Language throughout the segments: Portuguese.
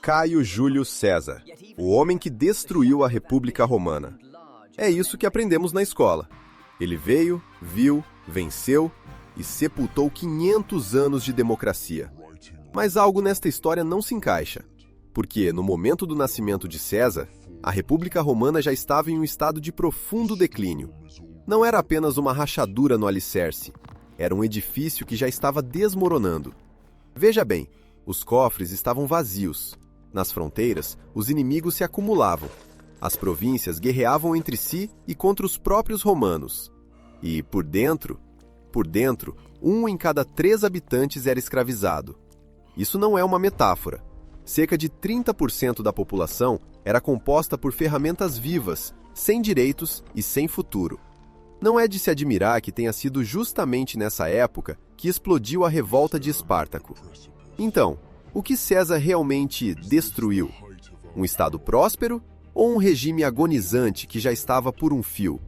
Caio Júlio César, o homem que destruiu a República Romana. É isso que aprendemos na escola. Ele veio, viu, venceu e sepultou 500 anos de democracia. Mas algo nesta história não se encaixa, porque no momento do nascimento de César, a República Romana já estava em um estado de profundo declínio. Não era apenas uma rachadura no alicerce, era um edifício que já estava desmoronando. Veja bem, os cofres estavam vazios. Nas fronteiras, os inimigos se acumulavam. As províncias guerreavam entre si e contra os próprios romanos. E, por dentro, 1 em cada 3 habitantes era escravizado. Isso não é uma metáfora. Cerca de 30% da população era composta por ferramentas vivas, sem direitos e sem futuro. Não é de se admirar que tenha sido justamente nessa época que explodiu a revolta de Espartaco. Então, o que César realmente destruiu? Um estado próspero ou um regime agonizante que já estava por um fio?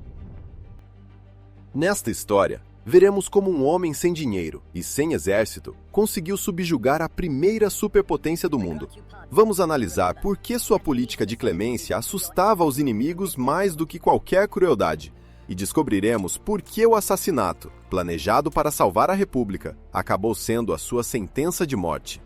Nesta história, veremos como um homem sem dinheiro e sem exército conseguiu subjugar a primeira superpotência do mundo. Vamos analisar por que sua política de clemência assustava os inimigos mais do que qualquer crueldade. E descobriremos por que o assassinato, planejado para salvar a República, acabou sendo a sua sentença de morte.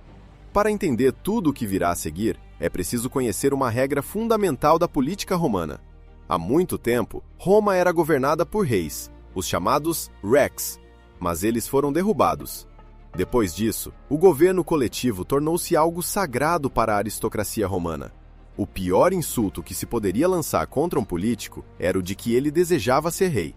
Para entender tudo o que virá a seguir, é preciso conhecer uma regra fundamental da política romana. Há muito tempo, Roma era governada por reis, os chamados rex, mas eles foram derrubados. Depois disso, o governo coletivo tornou-se algo sagrado para a aristocracia romana. O pior insulto que se poderia lançar contra um político era o de que ele desejava ser rei.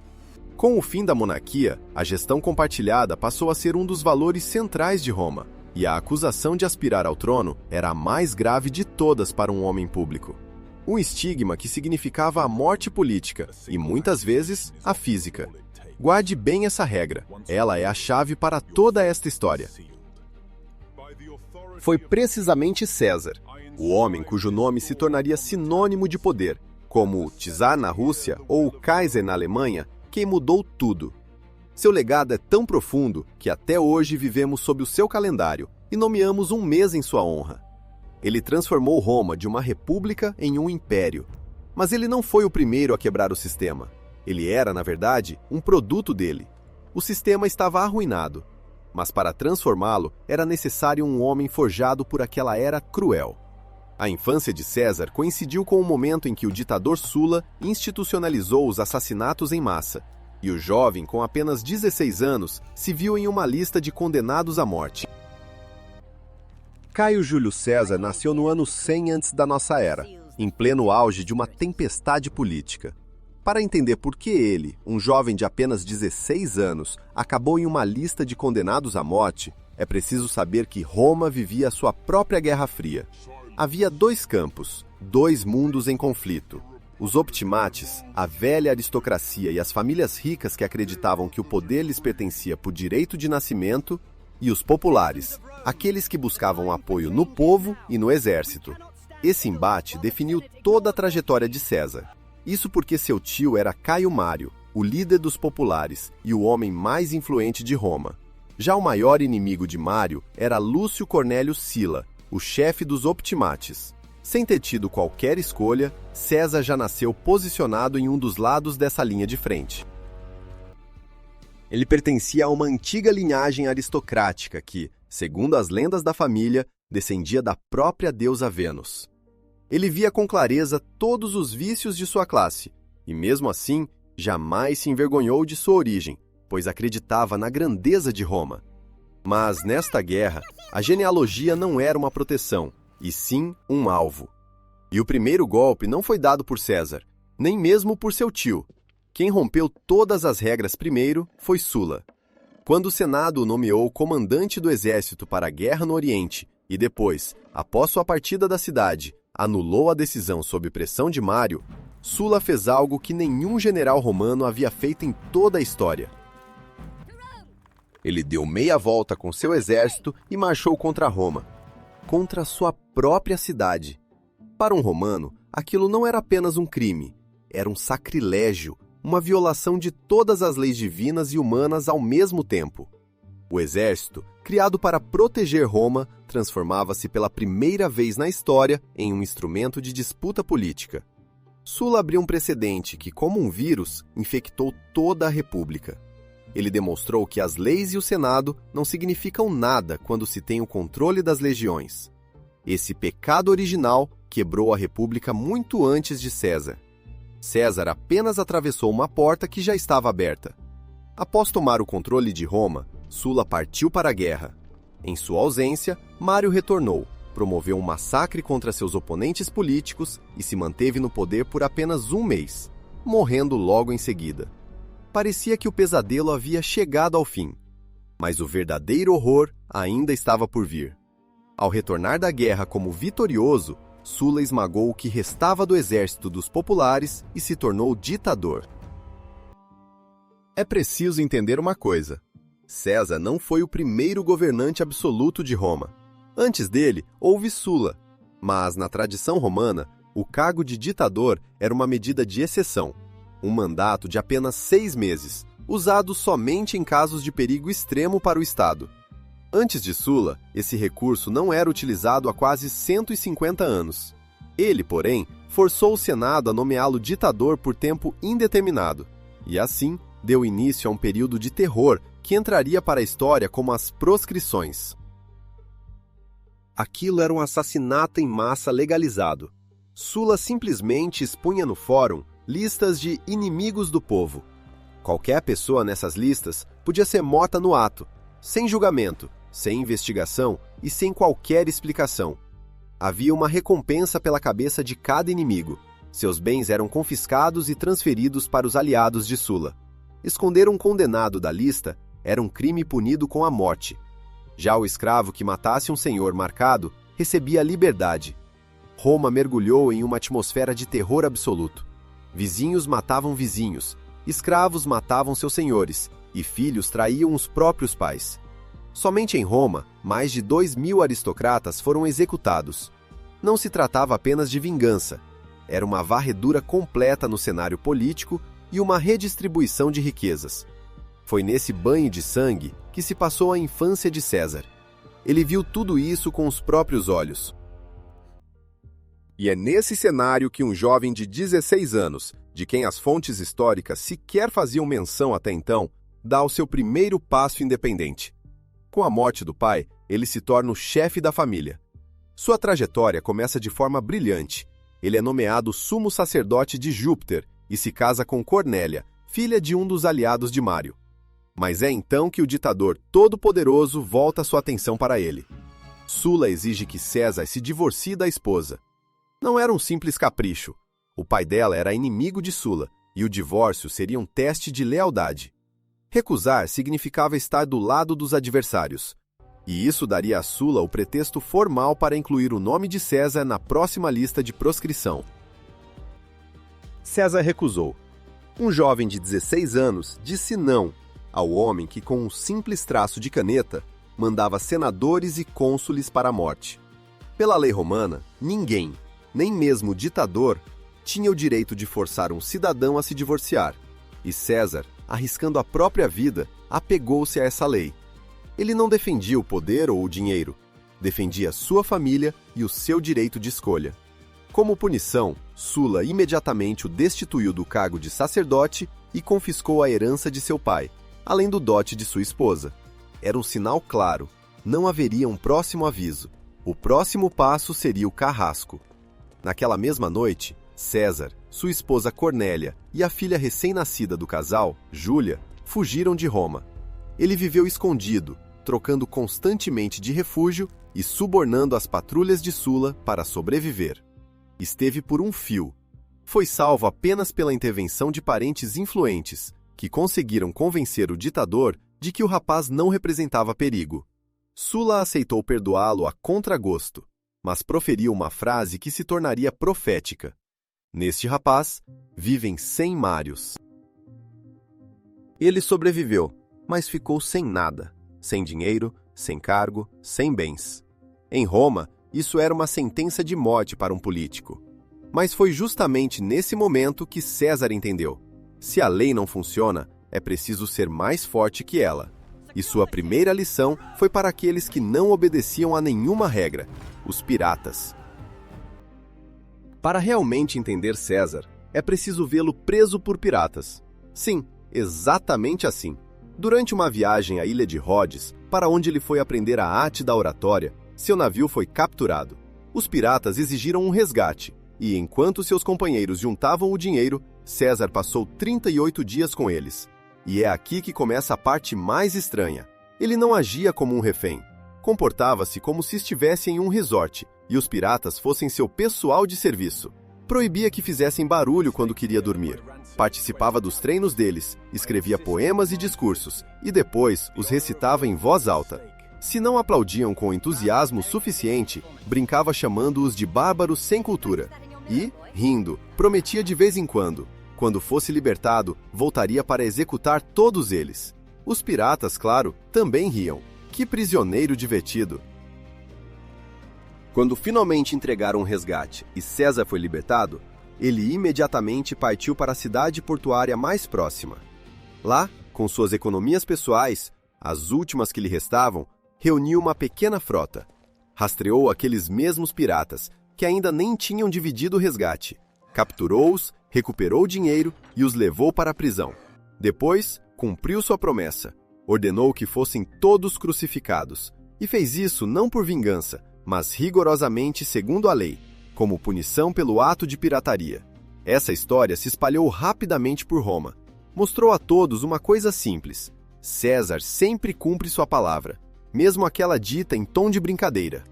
Com o fim da monarquia, a gestão compartilhada passou a ser um dos valores centrais de Roma, e a acusação de aspirar ao trono era a mais grave de todas para um homem público. Um estigma que significava a morte política e, muitas vezes, a física. Guarde bem essa regra, ela é a chave para toda esta história. Foi precisamente César, o homem cujo nome se tornaria sinônimo de poder, como o Czar na Rússia ou o Kaiser na Alemanha, quem mudou tudo. Seu legado é tão profundo que até hoje vivemos sob o seu calendário e nomeamos um mês em sua honra. Ele transformou Roma de uma república em um império. Mas ele não foi o primeiro a quebrar o sistema. Ele era, na verdade, um produto dele. O sistema estava arruinado, mas para transformá-lo era necessário um homem forjado por aquela era cruel. A infância de César coincidiu com o momento em que o ditador Sula institucionalizou os assassinatos em massa, e o jovem, com apenas 16 anos, se viu em uma lista de condenados à morte. Caio Júlio César nasceu no ano 100 antes da nossa era, em pleno auge de uma tempestade política. Para entender por que ele, um jovem de apenas 16 anos, acabou em uma lista de condenados à morte, é preciso saber que Roma vivia a sua própria Guerra Fria. Havia 2 campos, 2 mundos em conflito. Os optimates, a velha aristocracia e as famílias ricas que acreditavam que o poder lhes pertencia por direito de nascimento, e os populares, aqueles que buscavam apoio no povo e no exército. Esse embate definiu toda a trajetória de César. Isso porque seu tio era Caio Mário, o líder dos populares e o homem mais influente de Roma. Já o maior inimigo de Mário era Lúcio Cornélio Sila, o chefe dos optimates. Sem ter tido qualquer escolha, César já nasceu posicionado em um dos lados dessa linha de frente. Ele pertencia a uma antiga linhagem aristocrática que, segundo as lendas da família, descendia da própria deusa Vênus. Ele via com clareza todos os vícios de sua classe, e mesmo assim, jamais se envergonhou de sua origem, pois acreditava na grandeza de Roma. Mas, nesta guerra, a genealogia não era uma proteção, e sim um alvo. E o primeiro golpe não foi dado por César, nem mesmo por seu tio. Quem rompeu todas as regras primeiro foi Sula. Quando o Senado o nomeou comandante do exército para a guerra no Oriente, e depois, após sua partida da cidade, anulou a decisão sob pressão de Mário, Sula fez algo que nenhum general romano havia feito em toda a história. Ele deu meia volta com seu exército e marchou contra Roma, contra sua própria cidade. Para um romano, aquilo não era apenas um crime, era um sacrilégio, uma violação de todas as leis divinas e humanas ao mesmo tempo. O exército, criado para proteger Roma, transformava-se pela primeira vez na história em um instrumento de disputa política. Sulla abriu um precedente que, como um vírus, infectou toda a República. Ele demonstrou que as leis e o Senado não significam nada quando se tem o controle das legiões. Esse pecado original quebrou a República muito antes de César. César apenas atravessou uma porta que já estava aberta. Após tomar o controle de Roma, Sulla partiu para a guerra. Em sua ausência, Mário retornou, promoveu um massacre contra seus oponentes políticos e se manteve no poder por apenas um mês, morrendo logo em seguida. Parecia que o pesadelo havia chegado ao fim, mas o verdadeiro horror ainda estava por vir. Ao retornar da guerra como vitorioso, Sulla esmagou o que restava do exército dos populares e se tornou ditador. É preciso entender uma coisa. César não foi o primeiro governante absoluto de Roma. Antes dele, houve Sulla, mas na tradição romana, o cargo de ditador era uma medida de exceção, um mandato de apenas 6 meses, usado somente em casos de perigo extremo para o Estado. Antes de Sulla, esse recurso não era utilizado há quase 150 anos. Ele, porém, forçou o Senado a nomeá-lo ditador por tempo indeterminado, e assim deu início a um período de terror que entraria para a história como as proscrições. Aquilo era um assassinato em massa legalizado. Sulla simplesmente expunha no fórum listas de inimigos do povo. Qualquer pessoa nessas listas podia ser morta no ato, sem julgamento, sem investigação e sem qualquer explicação. Havia uma recompensa pela cabeça de cada inimigo. Seus bens eram confiscados e transferidos para os aliados de Sulla. Esconder um condenado da lista era um crime punido com a morte. Já o escravo que matasse um senhor marcado recebia a liberdade. Roma mergulhou em uma atmosfera de terror absoluto. Vizinhos matavam vizinhos, escravos matavam seus senhores e filhos traíam os próprios pais. Somente em Roma, mais de 2.000 aristocratas foram executados. Não se tratava apenas de vingança. Era uma varredura completa no cenário político e uma redistribuição de riquezas. Foi nesse banho de sangue que se passou a infância de César. Ele viu tudo isso com os próprios olhos. E é nesse cenário que um jovem de 16 anos, de quem as fontes históricas sequer faziam menção até então, dá o seu primeiro passo independente. Com a morte do pai, ele se torna o chefe da família. Sua trajetória começa de forma brilhante. Ele é nomeado sumo sacerdote de Júpiter e se casa com Cornélia, filha de um dos aliados de Mário. Mas é então que o ditador todo-poderoso volta sua atenção para ele. Sulla exige que César se divorcie da esposa. Não era um simples capricho. O pai dela era inimigo de Sulla, e o divórcio seria um teste de lealdade. Recusar significava estar do lado dos adversários, e isso daria a Sulla o pretexto formal para incluir o nome de César na próxima lista de proscrição. César recusou. Um jovem de 16 anos disse não ao homem que, com um simples traço de caneta, mandava senadores e cônsules para a morte. Pela lei romana, ninguém, nem mesmo o ditador, tinha o direito de forçar um cidadão a se divorciar, e César, arriscando a própria vida, apegou-se a essa lei. Ele não defendia o poder ou o dinheiro, defendia sua família e o seu direito de escolha. Como punição, Sulla imediatamente o destituiu do cargo de sacerdote e confiscou a herança de seu pai, além do dote de sua esposa. Era um sinal claro, não haveria um próximo aviso. O próximo passo seria o carrasco. Naquela mesma noite, César, sua esposa Cornélia e a filha recém-nascida do casal, Júlia, fugiram de Roma. Ele viveu escondido, trocando constantemente de refúgio e subornando as patrulhas de Sulla para sobreviver. Esteve por um fio. Foi salvo apenas pela intervenção de parentes influentes, que conseguiram convencer o ditador de que o rapaz não representava perigo. Sulla aceitou perdoá-lo a contragosto, mas proferiu uma frase que se tornaria profética. Neste rapaz, vivem 100 Mários. Ele sobreviveu, mas ficou sem nada, sem dinheiro, sem cargo, sem bens. Em Roma, isso era uma sentença de morte para um político. Mas foi justamente nesse momento que César entendeu: se a lei não funciona, é preciso ser mais forte que ela. E sua primeira lição foi para aqueles que não obedeciam a nenhuma regra, os piratas. Para realmente entender César, é preciso vê-lo preso por piratas. Sim, exatamente assim. Durante uma viagem à ilha de Rhodes, para onde ele foi aprender a arte da oratória, seu navio foi capturado. Os piratas exigiram um resgate, e enquanto seus companheiros juntavam o dinheiro, César passou 38 dias com eles. E é aqui que começa a parte mais estranha. Ele não agia como um refém. Comportava-se como se estivesse em um resort, e os piratas fossem seu pessoal de serviço. Proibia que fizessem barulho quando queria dormir. Participava dos treinos deles, escrevia poemas e discursos, e depois os recitava em voz alta. Se não aplaudiam com entusiasmo suficiente, brincava chamando-os de bárbaros sem cultura. E, rindo, prometia de vez em quando fosse libertado, voltaria para executar todos eles. Os piratas, claro, também riam. Que prisioneiro divertido! Quando finalmente entregaram o resgate e César foi libertado, ele imediatamente partiu para a cidade portuária mais próxima. Lá, com suas economias pessoais, as últimas que lhe restavam, reuniu uma pequena frota. Rastreou aqueles mesmos piratas, que ainda nem tinham dividido o resgate. Capturou-os, recuperou o dinheiro e os levou para a prisão. Depois, cumpriu sua promessa. Ordenou que fossem todos crucificados. E fez isso não por vingança, mas rigorosamente segundo a lei, como punição pelo ato de pirataria. Essa história se espalhou rapidamente por Roma. Mostrou a todos uma coisa simples. César sempre cumpre sua palavra, mesmo aquela dita em tom de brincadeira.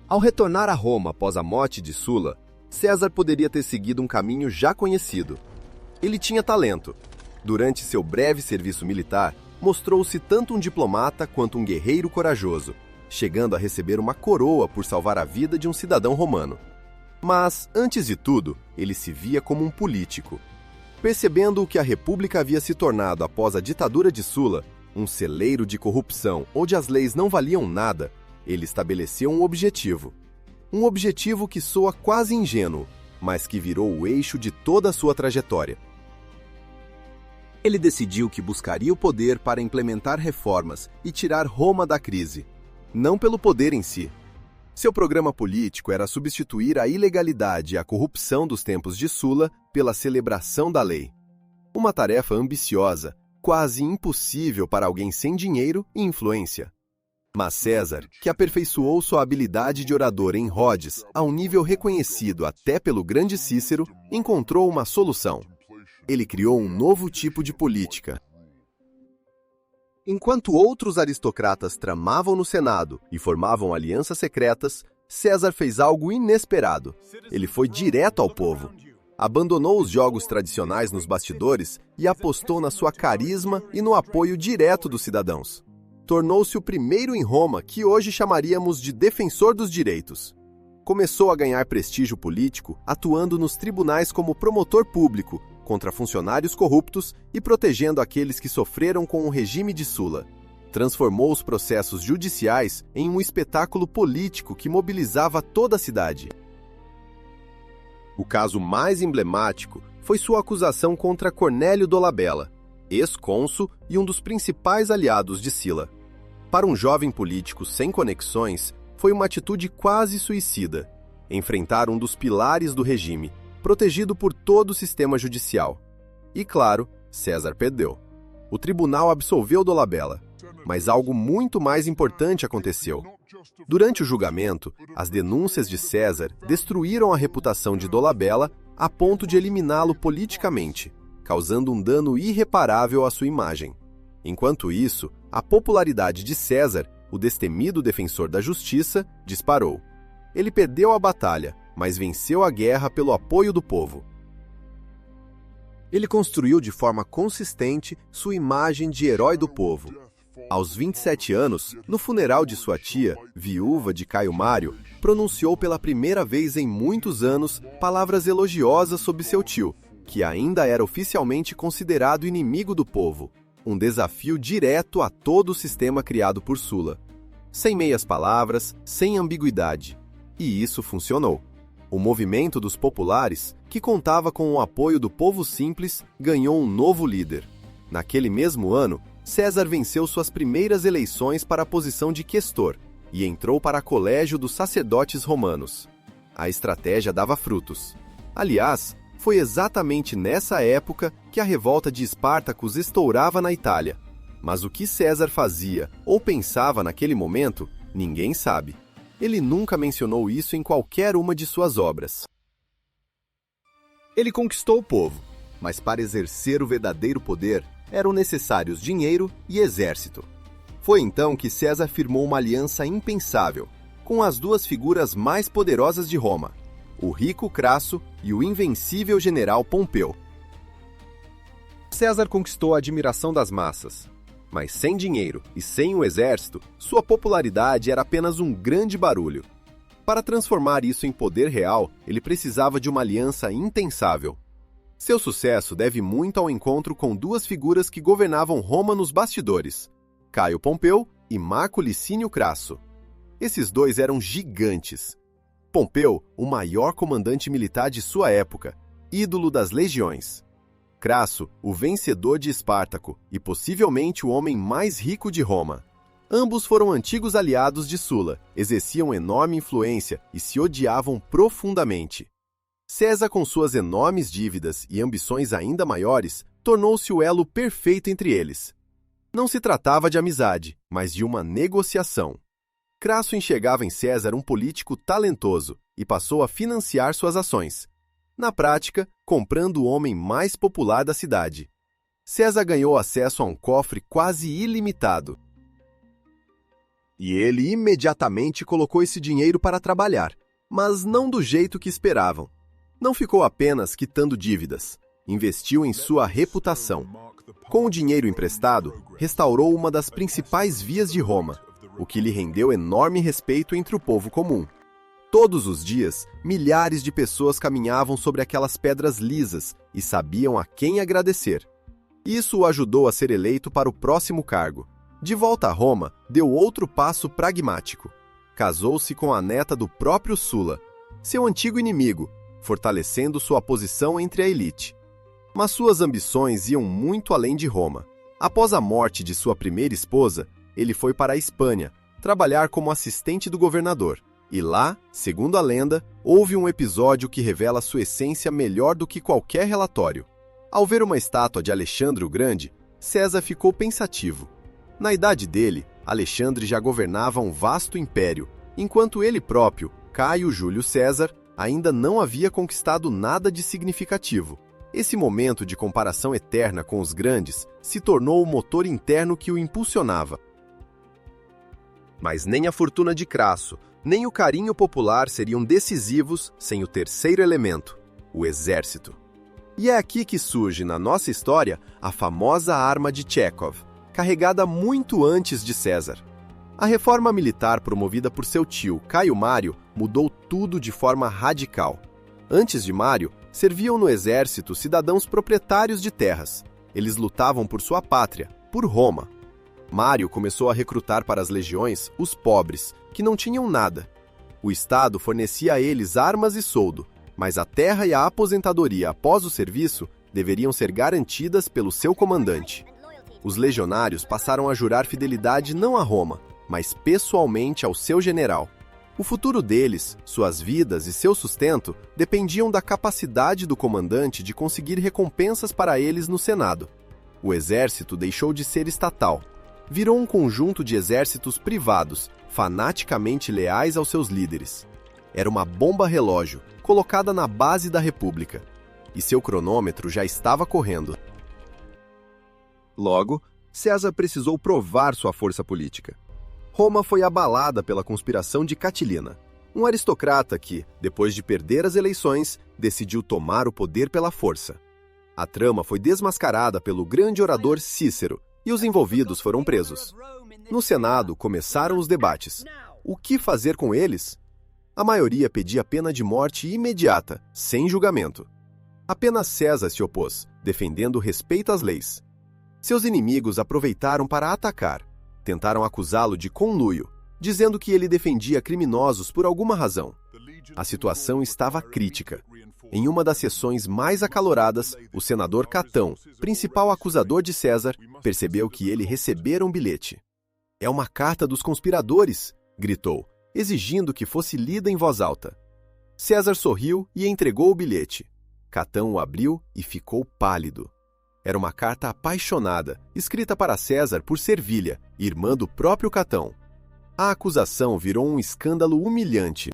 Ao retornar a Roma após a morte de Sula, César poderia ter seguido um caminho já conhecido. Ele tinha talento. Durante seu breve serviço militar, mostrou-se tanto um diplomata quanto um guerreiro corajoso, chegando a receber uma coroa por salvar a vida de um cidadão romano. Mas, antes de tudo, ele se via como um político. Percebendo o que a República havia se tornado após a ditadura de Sula, um celeiro de corrupção onde as leis não valiam nada, ele estabeleceu um objetivo. Um objetivo que soa quase ingênuo, mas que virou o eixo de toda a sua trajetória. Ele decidiu que buscaria o poder para implementar reformas e tirar Roma da crise, não pelo poder em si. Seu programa político era substituir a ilegalidade e a corrupção dos tempos de Sula pela celebração da lei. Uma tarefa ambiciosa, quase impossível para alguém sem dinheiro e influência. Mas César, que aperfeiçoou sua habilidade de orador em Rhodes a um nível reconhecido até pelo grande Cícero, encontrou uma solução. Ele criou um novo tipo de política. Enquanto outros aristocratas tramavam no Senado e formavam alianças secretas, César fez algo inesperado. Ele foi direto ao povo. Abandonou os jogos tradicionais nos bastidores e apostou na sua carisma e no apoio direto dos cidadãos. Tornou-se o primeiro em Roma que hoje chamaríamos de defensor dos direitos. Começou a ganhar prestígio político atuando nos tribunais como promotor público contra funcionários corruptos e protegendo aqueles que sofreram com o regime de Sula. Transformou os processos judiciais em um espetáculo político que mobilizava toda a cidade. O caso mais emblemático foi sua acusação contra Cornélio Dolabella, ex-cônsul e um dos principais aliados de Sila. Para um jovem político sem conexões, foi uma atitude quase suicida. Enfrentar um dos pilares do regime, protegido por todo o sistema judicial. E claro, César perdeu. O tribunal absolveu Dolabella, mas algo muito mais importante aconteceu. Durante o julgamento, as denúncias de César destruíram a reputação de Dolabella a ponto de eliminá-lo politicamente, causando um dano irreparável à sua imagem. Enquanto isso, a popularidade de César, o destemido defensor da justiça, disparou. Ele perdeu a batalha, mas venceu a guerra pelo apoio do povo. Ele construiu de forma consistente sua imagem de herói do povo. Aos 27 anos, no funeral de sua tia, viúva de Caio Mário, pronunciou pela primeira vez em muitos anos palavras elogiosas sobre seu tio, que ainda era oficialmente considerado inimigo do povo, um desafio direto a todo o sistema criado por Sula. Sem meias palavras, sem ambiguidade. E isso funcionou. O movimento dos populares, que contava com o apoio do povo simples, ganhou um novo líder. Naquele mesmo ano, César venceu suas primeiras eleições para a posição de questor e entrou para o colégio dos sacerdotes romanos. A estratégia dava frutos. Aliás, foi exatamente nessa época que a revolta de Espartacus estourava na Itália. Mas o que César fazia ou pensava naquele momento, ninguém sabe. Ele nunca mencionou isso em qualquer uma de suas obras. Ele conquistou o povo, mas para exercer o verdadeiro poder, eram necessários dinheiro e exército. Foi então que César firmou uma aliança impensável com as duas figuras mais poderosas de Roma, o rico Crasso e o invencível general Pompeu. César conquistou a admiração das massas, mas sem dinheiro e sem o exército, sua popularidade era apenas um grande barulho. Para transformar isso em poder real, ele precisava de uma aliança impensável. Seu sucesso deve muito ao encontro com duas figuras que governavam Roma nos bastidores, Caio Pompeu e Marco Licínio Crasso. Esses dois eram gigantes. Pompeu, o maior comandante militar de sua época, ídolo das legiões. Crasso, o vencedor de Espartaco e possivelmente o homem mais rico de Roma. Ambos foram antigos aliados de Sula, exerciam enorme influência e se odiavam profundamente. César, com suas enormes dívidas e ambições ainda maiores, tornou-se o elo perfeito entre eles. Não se tratava de amizade, mas de uma negociação. Crasso enxergava em César um político talentoso e passou a financiar suas ações. Na prática, comprando o homem mais popular da cidade. César ganhou acesso a um cofre quase ilimitado. E ele imediatamente colocou esse dinheiro para trabalhar, mas não do jeito que esperavam. Não ficou apenas quitando dívidas, investiu em sua reputação. Com o dinheiro emprestado, restaurou uma das principais vias de Roma, o que lhe rendeu enorme respeito entre o povo comum. Todos os dias, milhares de pessoas caminhavam sobre aquelas pedras lisas e sabiam a quem agradecer. Isso o ajudou a ser eleito para o próximo cargo. De volta a Roma, deu outro passo pragmático. Casou-se com a neta do próprio Sula, seu antigo inimigo, fortalecendo sua posição entre a elite. Mas suas ambições iam muito além de Roma. Após a morte de sua primeira esposa, ele foi para a Espanha, trabalhar como assistente do governador. E lá, segundo a lenda, houve um episódio que revela sua essência melhor do que qualquer relatório. Ao ver uma estátua de Alexandre o Grande, César ficou pensativo. Na idade dele, Alexandre já governava um vasto império, enquanto ele próprio, Caio Júlio César, ainda não havia conquistado nada de significativo. Esse momento de comparação eterna com os grandes se tornou o motor interno que o impulsionava. Mas nem a fortuna de Crasso, nem o carinho popular seriam decisivos sem o terceiro elemento, o exército. E é aqui que surge na nossa história a famosa arma de Tchekhov, carregada muito antes de César. A reforma militar promovida por seu tio, Caio Mário, mudou tudo de forma radical. Antes de Mário, serviam no exército cidadãos proprietários de terras. Eles lutavam por sua pátria, por Roma. Mário começou a recrutar para as legiões os pobres, que não tinham nada. O Estado fornecia a eles armas e soldo, mas a terra e a aposentadoria após o serviço deveriam ser garantidas pelo seu comandante. Os legionários passaram a jurar fidelidade não a Roma, mas pessoalmente ao seu general. O futuro deles, suas vidas e seu sustento dependiam da capacidade do comandante de conseguir recompensas para eles no Senado. O exército deixou de ser estatal. Virou um conjunto de exércitos privados, fanaticamente leais aos seus líderes. Era uma bomba-relógio, colocada na base da República. E seu cronômetro já estava correndo. Logo, César precisou provar sua força política. Roma foi abalada pela conspiração de Catilina, um aristocrata que, depois de perder as eleições, decidiu tomar o poder pela força. A trama foi desmascarada pelo grande orador Cícero, e os envolvidos foram presos. No Senado, começaram os debates. O que fazer com eles? A maioria pedia pena de morte imediata, sem julgamento. Apenas César se opôs, defendendo o respeito às leis. Seus inimigos aproveitaram para atacar. Tentaram acusá-lo de conluio, dizendo que ele defendia criminosos por alguma razão. A situação estava crítica. Em uma das sessões mais acaloradas, o senador Catão, principal acusador de César, percebeu que ele recebera um bilhete. "É uma carta dos conspiradores!" gritou, exigindo que fosse lida em voz alta. César sorriu e entregou o bilhete. Catão o abriu e ficou pálido. Era uma carta apaixonada, escrita para César por Servilha, irmã do próprio Catão. A acusação virou um escândalo humilhante.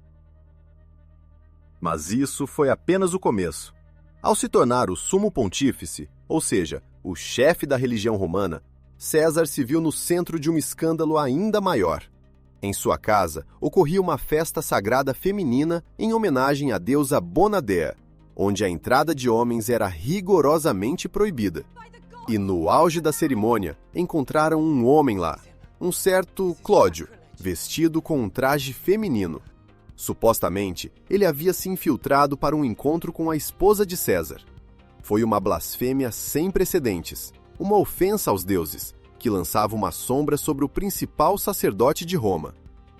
Mas isso foi apenas o começo. Ao se tornar o sumo pontífice, ou seja, o chefe da religião romana, César se viu no centro de um escândalo ainda maior. Em sua casa, ocorria uma festa sagrada feminina em homenagem à deusa Bonadea, onde a entrada de homens era rigorosamente proibida. E no auge da cerimônia, encontraram um homem lá, um certo Clódio, vestido com um traje feminino. Supostamente, ele havia se infiltrado para um encontro com a esposa de César. Foi uma blasfêmia sem precedentes, uma ofensa aos deuses, que lançava uma sombra sobre o principal sacerdote de Roma.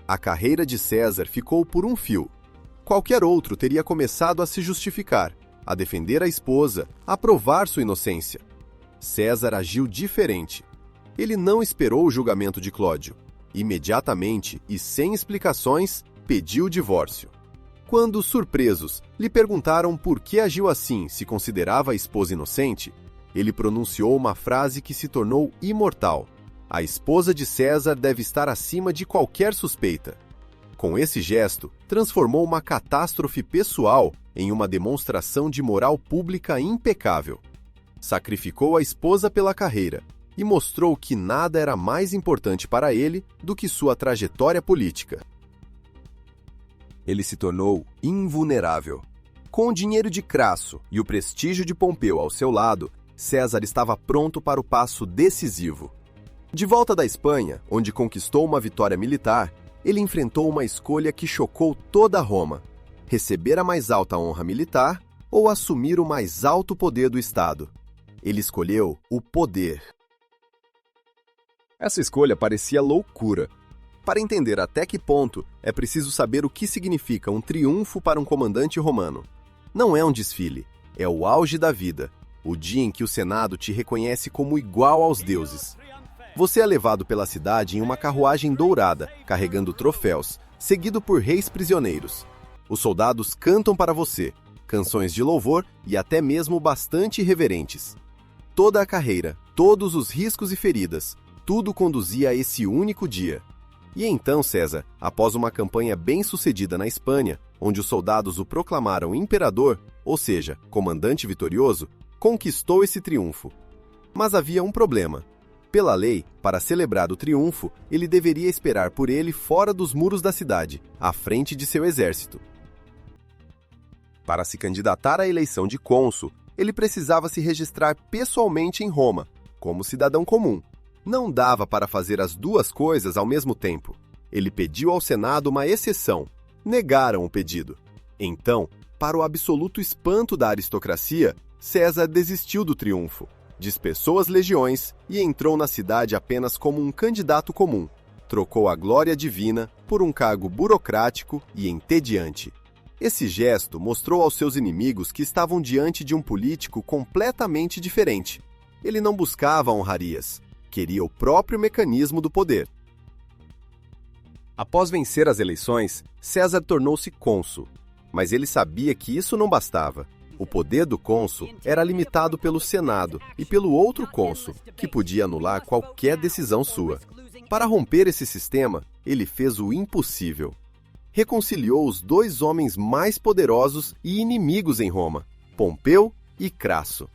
A carreira de César ficou por um fio. Qualquer outro teria começado a se justificar, a defender a esposa, a provar sua inocência. César agiu diferente. Ele não esperou o julgamento de Clódio. Imediatamente e sem explicações, pediu o divórcio. Quando, surpresos, lhe perguntaram por que agiu assim se considerava a esposa inocente, ele pronunciou uma frase que se tornou imortal. A esposa de César deve estar acima de qualquer suspeita. Com esse gesto, transformou uma catástrofe pessoal em uma demonstração de moral pública impecável. Sacrificou a esposa pela carreira e mostrou que nada era mais importante para ele do que sua trajetória política. Ele se tornou invulnerável. Com o dinheiro de Crasso e o prestígio de Pompeu ao seu lado, César estava pronto para o passo decisivo. De volta da Espanha, onde conquistou uma vitória militar, ele enfrentou uma escolha que chocou toda Roma: receber a mais alta honra militar ou assumir o mais alto poder do Estado. Ele escolheu o poder. Essa escolha parecia loucura. Para entender até que ponto, é preciso saber o que significa um triunfo para um comandante romano. Não é um desfile, é o auge da vida, o dia em que o Senado te reconhece como igual aos deuses. Você é levado pela cidade em uma carruagem dourada, carregando troféus, seguido por reis prisioneiros. Os soldados cantam para você, canções de louvor e até mesmo bastante irreverentes. Toda a carreira, todos os riscos e feridas, tudo conduzia a esse único dia. E então César, após uma campanha bem-sucedida na Espanha, onde os soldados o proclamaram imperador, ou seja, comandante vitorioso, conquistou esse triunfo. Mas havia um problema. Pela lei, para celebrar o triunfo, ele deveria esperar por ele fora dos muros da cidade, à frente de seu exército. Para se candidatar à eleição de cônsul, ele precisava se registrar pessoalmente em Roma, como cidadão comum. Não dava para fazer as duas coisas ao mesmo tempo. Ele pediu ao Senado uma exceção. Negaram o pedido. Então, para o absoluto espanto da aristocracia, César desistiu do triunfo, dispersou as legiões e entrou na cidade apenas como um candidato comum. Trocou a glória divina por um cargo burocrático e entediante. Esse gesto mostrou aos seus inimigos que estavam diante de um político completamente diferente. Ele não buscava honrarias. Queria o próprio mecanismo do poder. Após vencer as eleições, César tornou-se cônsul, mas ele sabia que isso não bastava. O poder do cônsul era limitado pelo Senado e pelo outro cônsul, que podia anular qualquer decisão sua. Para romper esse sistema, ele fez o impossível. Reconciliou os dois homens mais poderosos e inimigos em Roma, Pompeu e Crasso.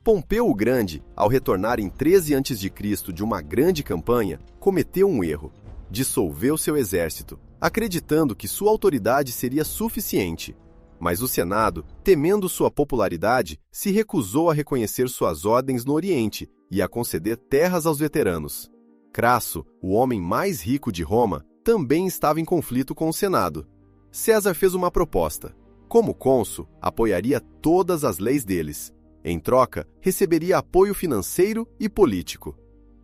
Pompeu o Grande, ao retornar em 13 a.C. de uma grande campanha, cometeu um erro. Dissolveu seu exército, acreditando que sua autoridade seria suficiente. Mas o Senado, temendo sua popularidade, se recusou a reconhecer suas ordens no Oriente e a conceder terras aos veteranos. Crasso, o homem mais rico de Roma, também estava em conflito com o Senado. César fez uma proposta. Como cônsul, apoiaria todas as leis deles. Em troca, receberia apoio financeiro e político.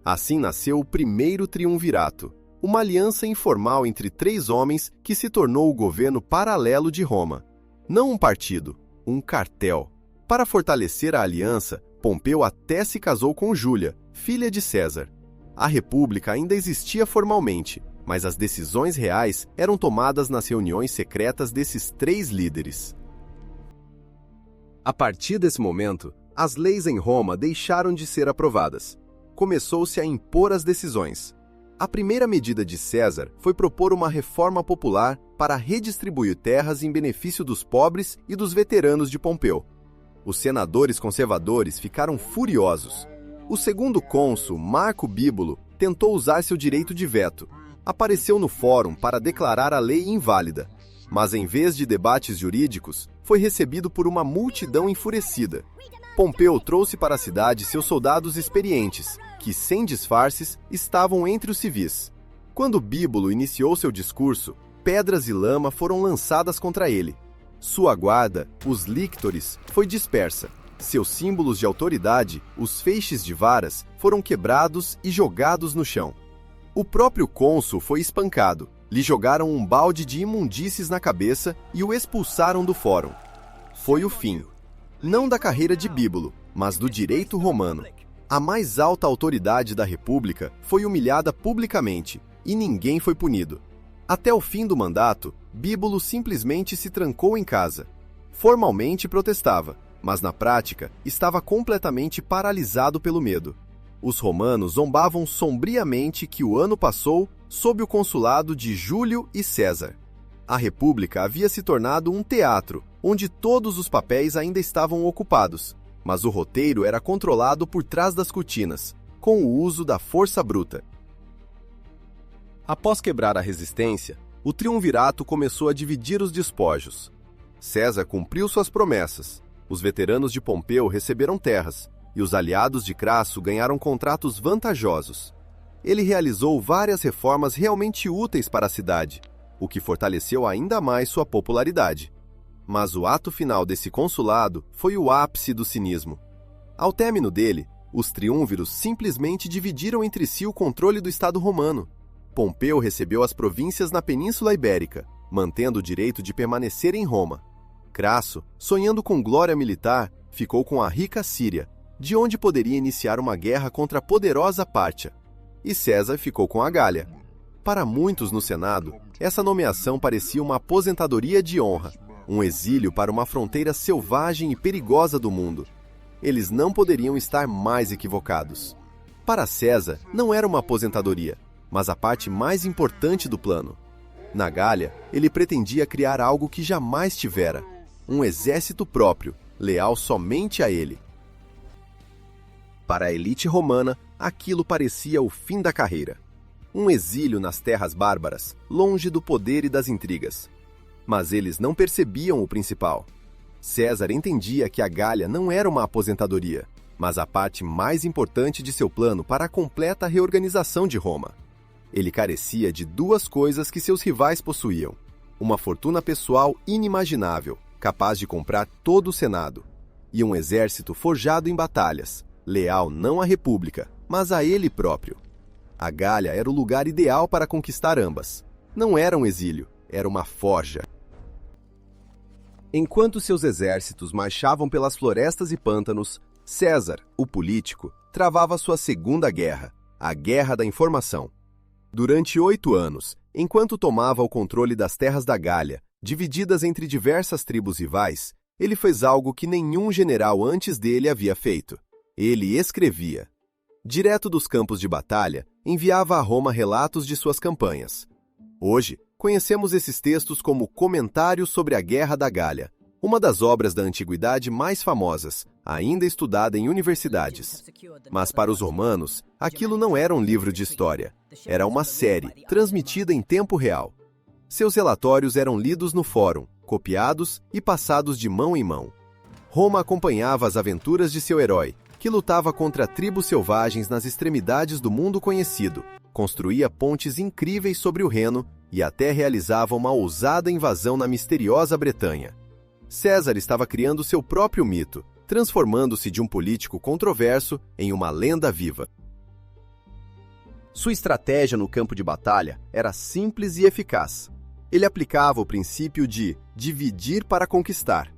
Assim nasceu o primeiro triunvirato, uma aliança informal entre 3 homens que se tornou o governo paralelo de Roma. Não um partido, um cartel. Para fortalecer a aliança, Pompeu até se casou com Júlia, filha de César. A República ainda existia formalmente, mas as decisões reais eram tomadas nas reuniões secretas desses 3 líderes. A partir desse momento, as leis em Roma deixaram de ser aprovadas. Começou-se a impor as decisões. A primeira medida de César foi propor uma reforma popular para redistribuir terras em benefício dos pobres e dos veteranos de Pompeu. Os senadores conservadores ficaram furiosos. O segundo cônsul, Marco Bíbulo, tentou usar seu direito de veto. Apareceu no fórum para declarar a lei inválida, mas em vez de debates jurídicos, foi recebido por uma multidão enfurecida. Pompeu trouxe para a cidade seus soldados experientes, que, sem disfarces, estavam entre os civis. Quando Bíbulo iniciou seu discurso, pedras e lama foram lançadas contra ele. Sua guarda, os líctores, foi dispersa. Seus símbolos de autoridade, os feixes de varas, foram quebrados e jogados no chão. O próprio cônsul foi espancado. Lhe jogaram um balde de imundícies na cabeça e o expulsaram do fórum. Foi o fim, não da carreira de Bíbulo, mas do direito romano. A mais alta autoridade da República foi humilhada publicamente e ninguém foi punido. Até o fim do mandato, Bíbulo simplesmente se trancou em casa. Formalmente protestava, mas na prática estava completamente paralisado pelo medo. Os romanos zombavam sombriamente que o ano passou sob o consulado de Júlio e César. A República havia se tornado um teatro, onde todos os papéis ainda estavam ocupados, mas o roteiro era controlado por trás das cortinas, com o uso da força bruta. Após quebrar a resistência, o triunvirato começou a dividir os despojos. César cumpriu suas promessas. Os veteranos de Pompeu receberam terras, e os aliados de Crasso ganharam contratos vantajosos. Ele realizou várias reformas realmente úteis para a cidade, o que fortaleceu ainda mais sua popularidade. Mas o ato final desse consulado foi o ápice do cinismo. Ao término dele, os triunviros simplesmente dividiram entre si o controle do Estado romano. Pompeu recebeu as províncias na Península Ibérica, mantendo o direito de permanecer em Roma. Crasso, sonhando com glória militar, ficou com a rica Síria, de onde poderia iniciar uma guerra contra a poderosa Pártia. E César ficou com a Gália. Para muitos no Senado, essa nomeação parecia uma aposentadoria de honra, um exílio para uma fronteira selvagem e perigosa do mundo. Eles não poderiam estar mais equivocados. Para César, não era uma aposentadoria, mas a parte mais importante do plano. Na Gália, ele pretendia criar algo que jamais tivera: um exército próprio, leal somente a ele. Para a elite romana, aquilo parecia o fim da carreira. Um exílio nas terras bárbaras, longe do poder e das intrigas. Mas eles não percebiam o principal. César entendia que a Gália não era uma aposentadoria, mas a parte mais importante de seu plano para a completa reorganização de Roma. Ele carecia de 2 coisas que seus rivais possuíam: uma fortuna pessoal inimaginável, capaz de comprar todo o Senado, e um exército forjado em batalhas, leal não à República, mas a ele próprio. A Gália era o lugar ideal para conquistar ambas. Não era um exílio, era uma forja. Enquanto seus exércitos marchavam pelas florestas e pântanos, César, o político, travava sua segunda guerra, a Guerra da Informação. Durante 8 anos, enquanto tomava o controle das terras da Gália, divididas entre diversas tribos rivais, ele fez algo que nenhum general antes dele havia feito. Ele escrevia. Direto dos campos de batalha, enviava a Roma relatos de suas campanhas. Hoje, conhecemos esses textos como Comentários sobre a Guerra da Gália, uma das obras da antiguidade mais famosas, ainda estudada em universidades. Mas para os romanos, aquilo não era um livro de história, era uma série, transmitida em tempo real. Seus relatórios eram lidos no fórum, copiados e passados de mão em mão. Roma acompanhava as aventuras de seu herói, que lutava contra tribos selvagens nas extremidades do mundo conhecido, construía pontes incríveis sobre o Reno e até realizava uma ousada invasão na misteriosa Bretanha. César estava criando seu próprio mito, transformando-se de um político controverso em uma lenda viva. Sua estratégia no campo de batalha era simples e eficaz. Ele aplicava o princípio de dividir para conquistar.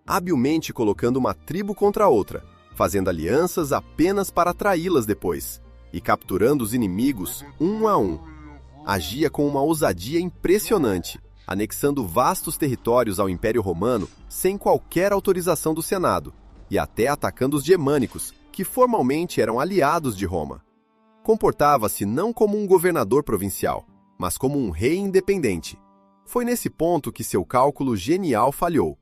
habilmente colocando uma tribo contra outra, fazendo alianças apenas para traí-las depois, e capturando os inimigos um a um. Agia com uma ousadia impressionante, anexando vastos territórios ao Império Romano sem qualquer autorização do Senado, e até atacando os germânicos, que formalmente eram aliados de Roma. Comportava-se não como um governador provincial, mas como um rei independente. Foi nesse ponto que seu cálculo genial falhou.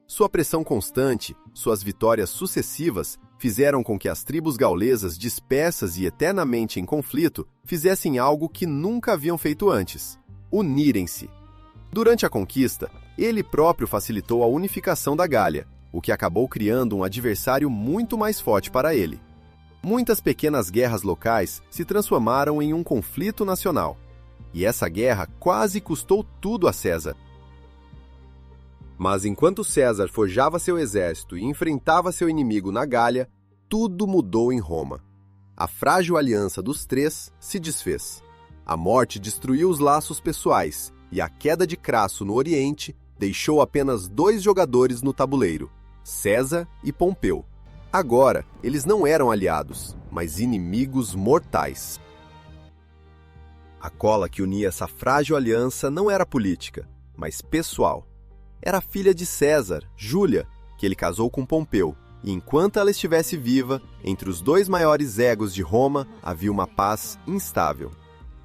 Sua pressão constante, suas vitórias sucessivas, fizeram com que as tribos gaulesas dispersas e eternamente em conflito fizessem algo que nunca haviam feito antes: unirem-se. Durante a conquista, ele próprio facilitou a unificação da Gália, o que acabou criando um adversário muito mais forte para ele. Muitas pequenas guerras locais se transformaram em um conflito nacional. E essa guerra quase custou tudo a César. Mas enquanto César forjava seu exército e enfrentava seu inimigo na Gália, tudo mudou em Roma. A frágil aliança dos três se desfez. A morte destruiu os laços pessoais e a queda de Crasso no Oriente deixou apenas 2 jogadores no tabuleiro, César e Pompeu. Agora, eles não eram aliados, mas inimigos mortais. A cola que unia essa frágil aliança não era política, mas pessoal. Era a filha de César, Júlia, que ele casou com Pompeu, e enquanto ela estivesse viva, entre os 2 maiores egos de Roma havia uma paz instável.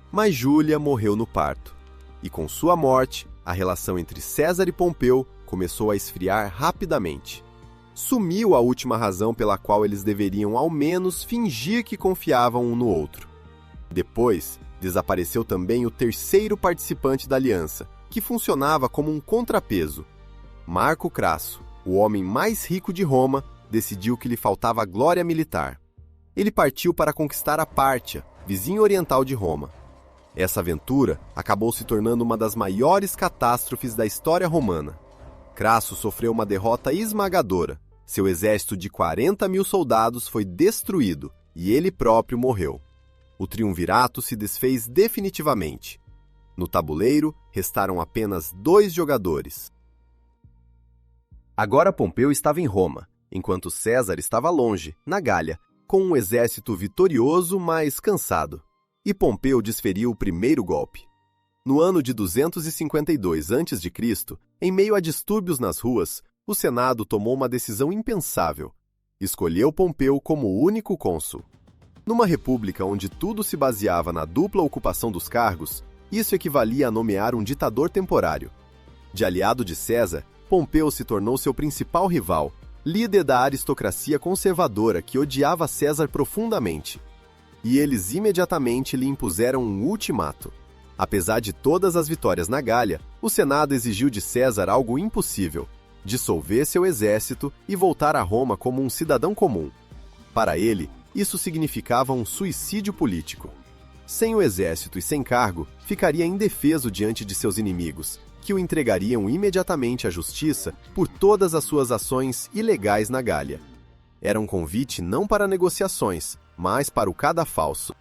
Mas Júlia morreu no parto, e com sua morte, a relação entre César e Pompeu começou a esfriar rapidamente. Sumiu a última razão pela qual eles deveriam ao menos fingir que confiavam um no outro. Depois, desapareceu também o terceiro participante da aliança, que funcionava como um contrapeso. Marco Crasso, o homem mais rico de Roma, decidiu que lhe faltava glória militar. Ele partiu para conquistar a Pártia, vizinho oriental de Roma. Essa aventura acabou se tornando uma das maiores catástrofes da história romana. Crasso sofreu uma derrota esmagadora. Seu exército de 40.000 soldados foi destruído e ele próprio morreu. O triunvirato se desfez definitivamente. No tabuleiro, restaram apenas 2 jogadores. Agora Pompeu estava em Roma, enquanto César estava longe, na Gália, com um exército vitorioso, mas cansado. E Pompeu desferiu o primeiro golpe. No ano de 252 a.C., em meio a distúrbios nas ruas, o Senado tomou uma decisão impensável. Escolheu Pompeu como único cônsul. Numa república onde tudo se baseava na dupla ocupação dos cargos, isso equivalia a nomear um ditador temporário. De aliado de César, Pompeu se tornou seu principal rival, líder da aristocracia conservadora que odiava César profundamente. E eles imediatamente lhe impuseram um ultimato. Apesar de todas as vitórias na Gália, o Senado exigiu de César algo impossível: dissolver seu exército e voltar a Roma como um cidadão comum. Para ele, isso significava um suicídio político. Sem o exército e sem cargo, ficaria indefeso diante de seus inimigos, que o entregariam imediatamente à justiça por todas as suas ações ilegais na Gália. Era um convite não para negociações, mas para o cadafalso.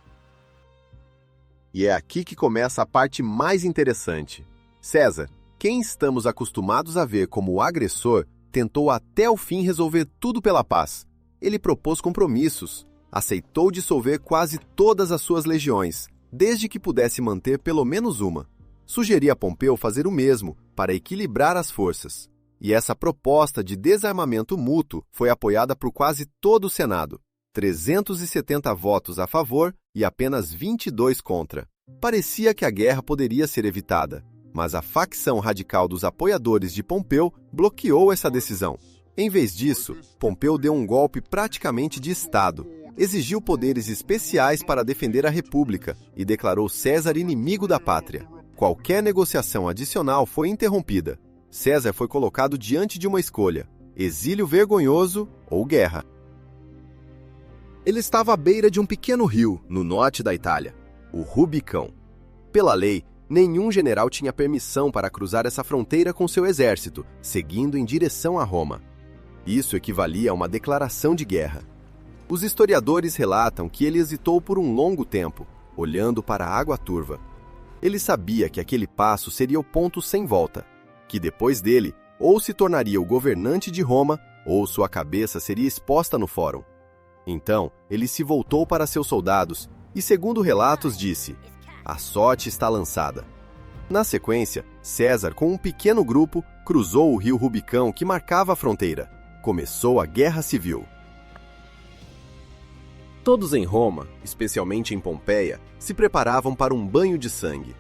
E é aqui que começa a parte mais interessante. César, quem estamos acostumados a ver como o agressor, tentou até o fim resolver tudo pela paz. Ele propôs compromissos, aceitou dissolver quase todas as suas legiões, desde que pudesse manter pelo menos uma. Sugeria a Pompeu fazer o mesmo, para equilibrar as forças. E essa proposta de desarmamento mútuo foi apoiada por quase todo o Senado. 370 votos a favor e apenas 22 contra. Parecia que a guerra poderia ser evitada, mas a facção radical dos apoiadores de Pompeu bloqueou essa decisão. Em vez disso, Pompeu deu um golpe praticamente de Estado, exigiu poderes especiais para defender a República e declarou César inimigo da pátria. Qualquer negociação adicional foi interrompida. César foi colocado diante de uma escolha: exílio vergonhoso ou guerra. Ele estava à beira de um pequeno rio, no norte da Itália, o Rubicão. Pela lei, nenhum general tinha permissão para cruzar essa fronteira com seu exército, seguindo em direção a Roma. Isso equivalia a uma declaração de guerra. Os historiadores relatam que ele hesitou por um longo tempo, olhando para a água turva. Ele sabia que aquele passo seria o ponto sem volta, que depois dele ou se tornaria o governante de Roma, ou sua cabeça seria exposta no fórum. Então, ele se voltou para seus soldados e, segundo relatos, disse: "A sorte está lançada." Na sequência, César, com um pequeno grupo, cruzou o rio Rubicão que marcava a fronteira. Começou a Guerra Civil. Todos em Roma, especialmente em Pompeia, se preparavam para um banho de sangue.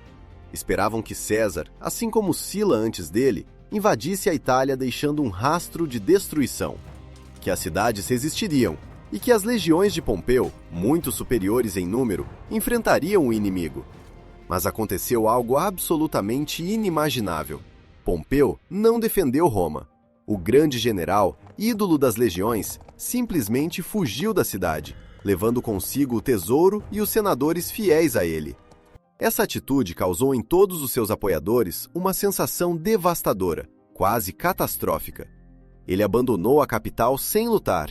Esperavam que César, assim como Sila antes dele, invadisse a Itália deixando um rastro de destruição, que as cidades resistiriam e que as legiões de Pompeu, muito superiores em número, enfrentariam o inimigo. Mas aconteceu algo absolutamente inimaginável. Pompeu não defendeu Roma. O grande general, ídolo das legiões, simplesmente fugiu da cidade, levando consigo o tesouro e os senadores fiéis a ele. Essa atitude causou em todos os seus apoiadores uma sensação devastadora, quase catastrófica. Ele abandonou a capital sem lutar.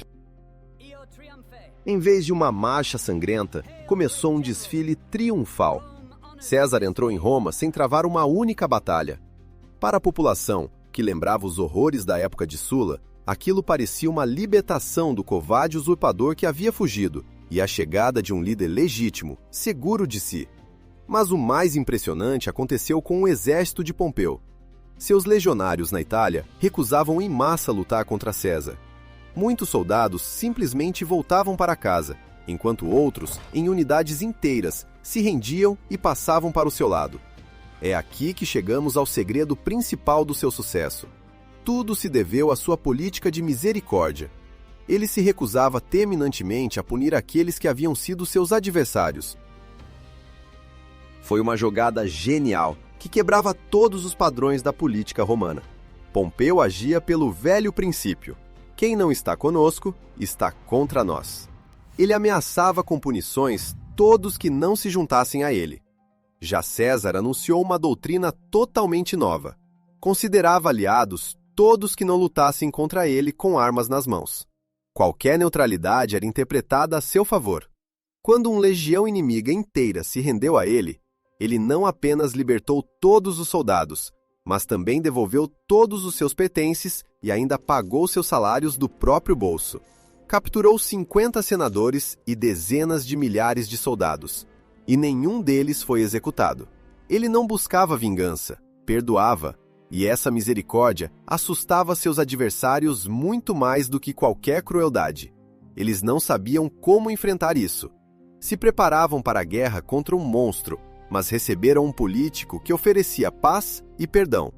Em vez de uma marcha sangrenta, começou um desfile triunfal. César entrou em Roma sem travar uma única batalha. Para a população, que lembrava os horrores da época de Sula, aquilo parecia uma libertação do covarde usurpador que havia fugido e a chegada de um líder legítimo, seguro de si. Mas o mais impressionante aconteceu com o exército de Pompeu. Seus legionários na Itália recusavam em massa lutar contra César. Muitos soldados simplesmente voltavam para casa, enquanto outros, em unidades inteiras, se rendiam e passavam para o seu lado. É aqui que chegamos ao segredo principal do seu sucesso. Tudo se deveu à sua política de misericórdia. Ele se recusava terminantemente a punir aqueles que haviam sido seus adversários. Foi uma jogada genial, que quebrava todos os padrões da política romana. Pompeu agia pelo velho princípio: quem não está conosco, está contra nós. Ele ameaçava com punições todos que não se juntassem a ele. Já César anunciou uma doutrina totalmente nova. Considerava aliados todos que não lutassem contra ele com armas nas mãos. Qualquer neutralidade era interpretada a seu favor. Quando uma legião inimiga inteira se rendeu a ele, ele não apenas libertou todos os soldados, mas também devolveu todos os seus pertences e ainda pagou seus salários do próprio bolso. Capturou 50 senadores e dezenas de milhares de soldados, e nenhum deles foi executado. Ele não buscava vingança, perdoava, e essa misericórdia assustava seus adversários muito mais do que qualquer crueldade. Eles não sabiam como enfrentar isso. Se preparavam para a guerra contra um monstro, mas receberam um político que oferecia paz e perdão.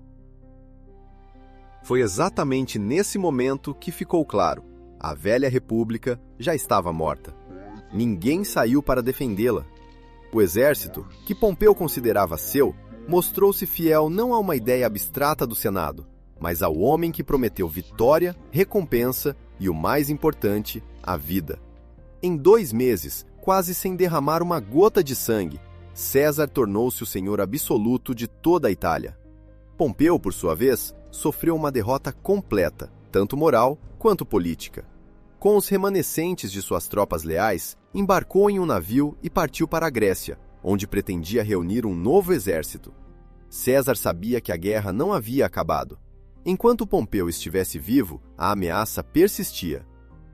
Foi exatamente nesse momento que ficou claro: a velha república já estava morta. Ninguém saiu para defendê-la. O exército, que Pompeu considerava seu, mostrou-se fiel não a uma ideia abstrata do Senado, mas ao homem que prometeu vitória, recompensa e, o mais importante, a vida. Em 2 meses, quase sem derramar uma gota de sangue, César tornou-se o senhor absoluto de toda a Itália. Pompeu, por sua vez, sofreu uma derrota completa, tanto moral quanto política. Com os remanescentes de suas tropas leais, embarcou em um navio e partiu para a Grécia, onde pretendia reunir um novo exército. César sabia que a guerra não havia acabado. Enquanto Pompeu estivesse vivo, a ameaça persistia.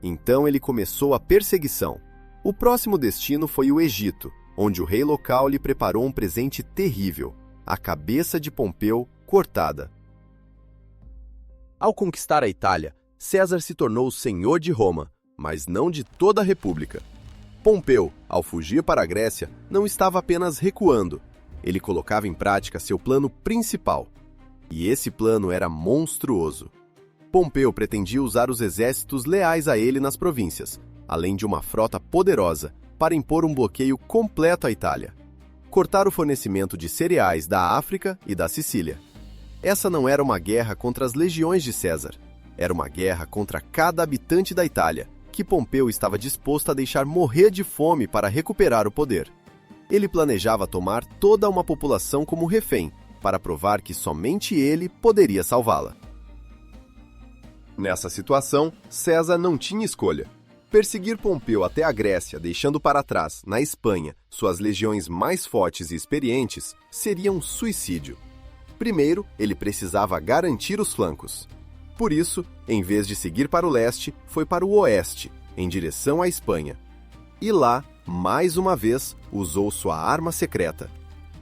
Então ele começou a perseguição. O próximo destino foi o Egito, onde o rei local lhe preparou um presente terrível: a cabeça de Pompeu cortada. Ao conquistar a Itália, César se tornou o senhor de Roma, mas não de toda a república. Pompeu, ao fugir para a Grécia, não estava apenas recuando. Ele colocava em prática seu plano principal. E esse plano era monstruoso. Pompeu pretendia usar os exércitos leais a ele nas províncias, além de uma frota poderosa, para impor um bloqueio completo à Itália. Cortar o fornecimento de cereais da África e da Sicília. Essa não era uma guerra contra as legiões de César. Era uma guerra contra cada habitante da Itália, que Pompeu estava disposto a deixar morrer de fome para recuperar o poder. Ele planejava tomar toda uma população como refém, para provar que somente ele poderia salvá-la. Nessa situação, César não tinha escolha. Perseguir Pompeu até a Grécia, deixando para trás, na Espanha, suas legiões mais fortes e experientes, seria um suicídio. Primeiro, ele precisava garantir os flancos. Por isso, em vez de seguir para o leste, foi para o oeste, em direção à Espanha. E lá, mais uma vez, usou sua arma secreta.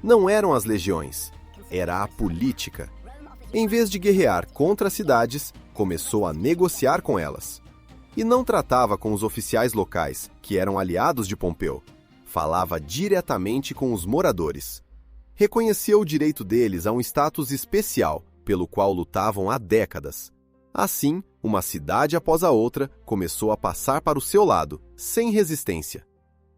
Não eram as legiões, era a política. Em vez de guerrear contra as cidades, começou a negociar com elas. E não tratava com os oficiais locais, que eram aliados de Pompeu. Falava diretamente com os moradores. Reconheceu o direito deles a um status especial, pelo qual lutavam há décadas. Assim, uma cidade após a outra começou a passar para o seu lado, sem resistência.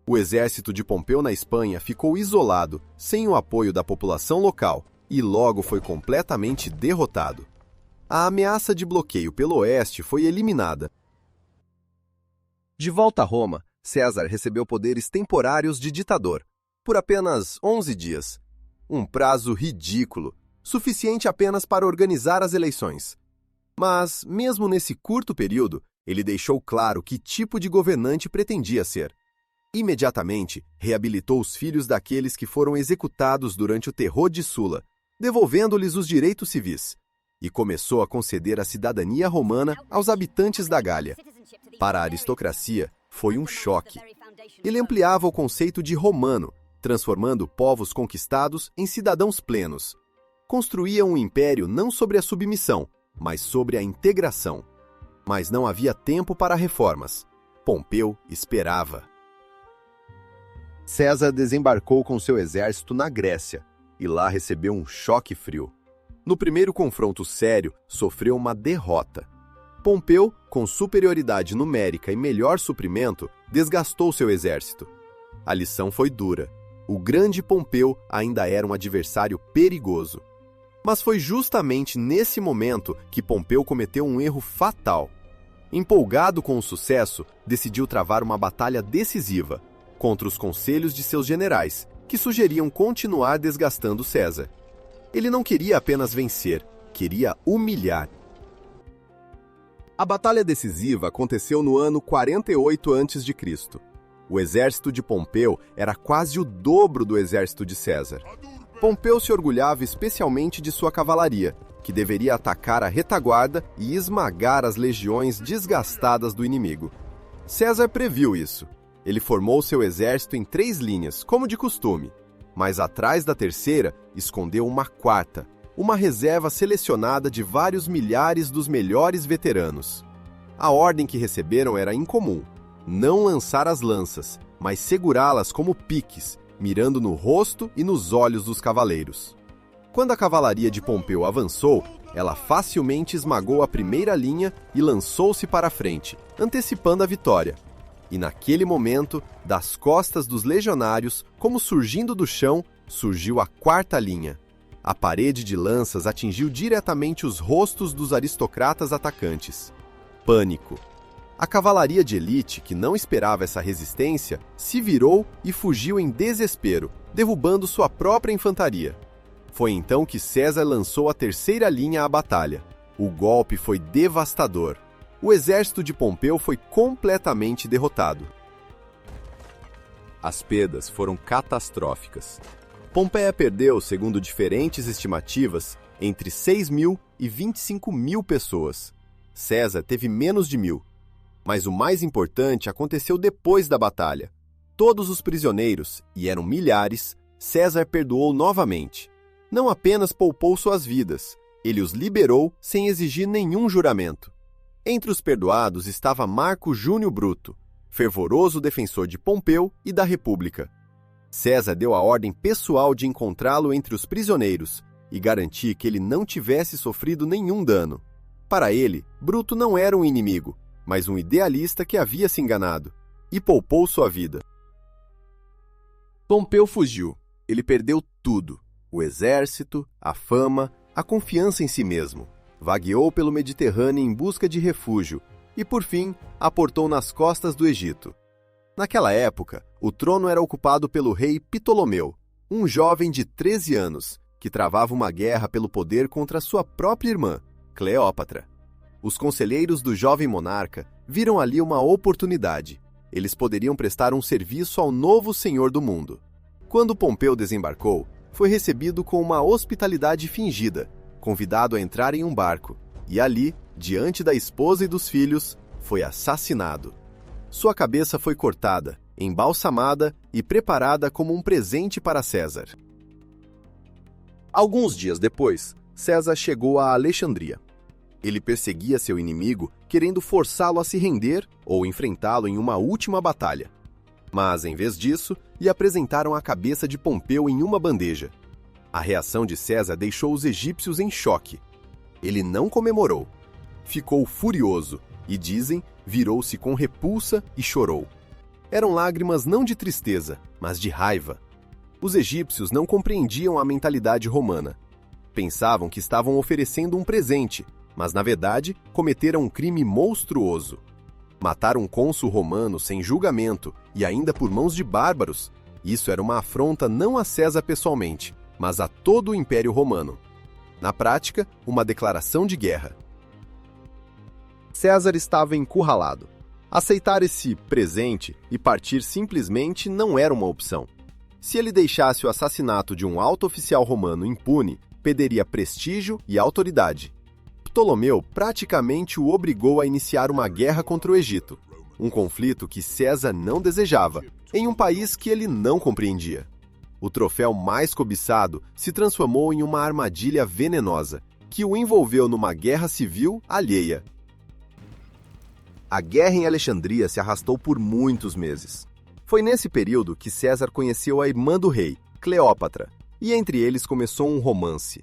O exército de Pompeu na Espanha ficou isolado, sem o apoio da população local, e logo foi completamente derrotado. A ameaça de bloqueio pelo oeste foi eliminada. De volta a Roma, César recebeu poderes temporários de ditador, por apenas 11 dias. Um prazo ridículo, suficiente apenas para organizar as eleições. Mas, mesmo nesse curto período, ele deixou claro que tipo de governante pretendia ser. Imediatamente, reabilitou os filhos daqueles que foram executados durante o terror de Sula, devolvendo-lhes os direitos civis, e começou a conceder a cidadania romana aos habitantes da Gália. Para a aristocracia, foi um choque. Ele ampliava o conceito de romano, transformando povos conquistados em cidadãos plenos. Construía um império não sobre a submissão, mas sobre a integração. Mas não havia tempo para reformas. Pompeu esperava. César desembarcou com seu exército na Grécia, e lá recebeu um choque frio. No primeiro confronto sério, sofreu uma derrota. Pompeu, com superioridade numérica e melhor suprimento, desgastou seu exército. A lição foi dura. O grande Pompeu ainda era um adversário perigoso. Mas foi justamente nesse momento que Pompeu cometeu um erro fatal. Empolgado com o sucesso, decidiu travar uma batalha decisiva contra os conselhos de seus generais, que sugeriam continuar desgastando César. Ele não queria apenas vencer, queria humilhar. A batalha decisiva aconteceu no ano 48 a.C. O exército de Pompeu era quase o dobro do exército de César. Pompeu se orgulhava especialmente de sua cavalaria, que deveria atacar a retaguarda e esmagar as legiões desgastadas do inimigo. César previu isso. Ele formou seu exército em 3 linhas, como de costume, mas atrás da terceira escondeu uma quarta, uma reserva selecionada de vários milhares dos melhores veteranos. A ordem que receberam era incomum: não lançar as lanças, mas segurá-las como piques, mirando no rosto e nos olhos dos cavaleiros. Quando a cavalaria de Pompeu avançou, ela facilmente esmagou a primeira linha e lançou-se para a frente, antecipando a vitória. E naquele momento, das costas dos legionários, como surgindo do chão, surgiu a quarta linha. A parede de lanças atingiu diretamente os rostos dos aristocratas atacantes. Pânico. A cavalaria de elite, que não esperava essa resistência, se virou e fugiu em desespero, derrubando sua própria infantaria. Foi então que César lançou a terceira linha à batalha. O golpe foi devastador. O exército de Pompeu foi completamente derrotado. As perdas foram catastróficas. Pompeia perdeu, segundo diferentes estimativas, entre 6.000 e 25.000 pessoas. César teve menos de 1.000. Mas o mais importante aconteceu depois da batalha. Todos os prisioneiros, e eram milhares, César perdoou novamente. Não apenas poupou suas vidas, ele os liberou sem exigir nenhum juramento. Entre os perdoados estava Marco Júnior Bruto, fervoroso defensor de Pompeu e da República. César deu a ordem pessoal de encontrá-lo entre os prisioneiros e garantir que ele não tivesse sofrido nenhum dano. Para ele, Bruto não era um inimigo, mas um idealista que havia se enganado, e poupou sua vida. Pompeu fugiu. Ele perdeu tudo: o exército, a fama, a confiança em si mesmo. Vagueou pelo Mediterrâneo em busca de refúgio e, por fim, aportou nas costas do Egito. Naquela época, o trono era ocupado pelo rei Ptolomeu, um jovem de 13 anos, que travava uma guerra pelo poder contra sua própria irmã, Cleópatra. Os conselheiros do jovem monarca viram ali uma oportunidade. Eles poderiam prestar um serviço ao novo senhor do mundo. Quando Pompeu desembarcou, foi recebido com uma hospitalidade fingida, convidado a entrar em um barco, e ali, diante da esposa e dos filhos, foi assassinado. Sua cabeça foi cortada, embalsamada e preparada como um presente para César. Alguns dias depois, César chegou a Alexandria. Ele perseguia seu inimigo, querendo forçá-lo a se render ou enfrentá-lo em uma última batalha. Mas, em vez disso, lhe apresentaram a cabeça de Pompeu em uma bandeja. A reação de César deixou os egípcios em choque. Ele não comemorou. Ficou furioso e, dizem, virou-se com repulsa e chorou. Eram lágrimas não de tristeza, mas de raiva. Os egípcios não compreendiam a mentalidade romana. Pensavam que estavam oferecendo um presente, mas, na verdade, cometeram um crime monstruoso. Matar um cônsul romano sem julgamento e ainda por mãos de bárbaros, isso era uma afronta não a César pessoalmente, mas a todo o Império Romano. Na prática, uma declaração de guerra. César estava encurralado. Aceitar esse presente e partir simplesmente não era uma opção. Se ele deixasse o assassinato de um alto oficial romano impune, perderia prestígio e autoridade. Ptolomeu praticamente o obrigou a iniciar uma guerra contra o Egito, um conflito que César não desejava, em um país que ele não compreendia. O troféu mais cobiçado se transformou em uma armadilha venenosa, que o envolveu numa guerra civil alheia. A guerra em Alexandria se arrastou por muitos meses. Foi nesse período que César conheceu a irmã do rei, Cleópatra, e entre eles começou um romance.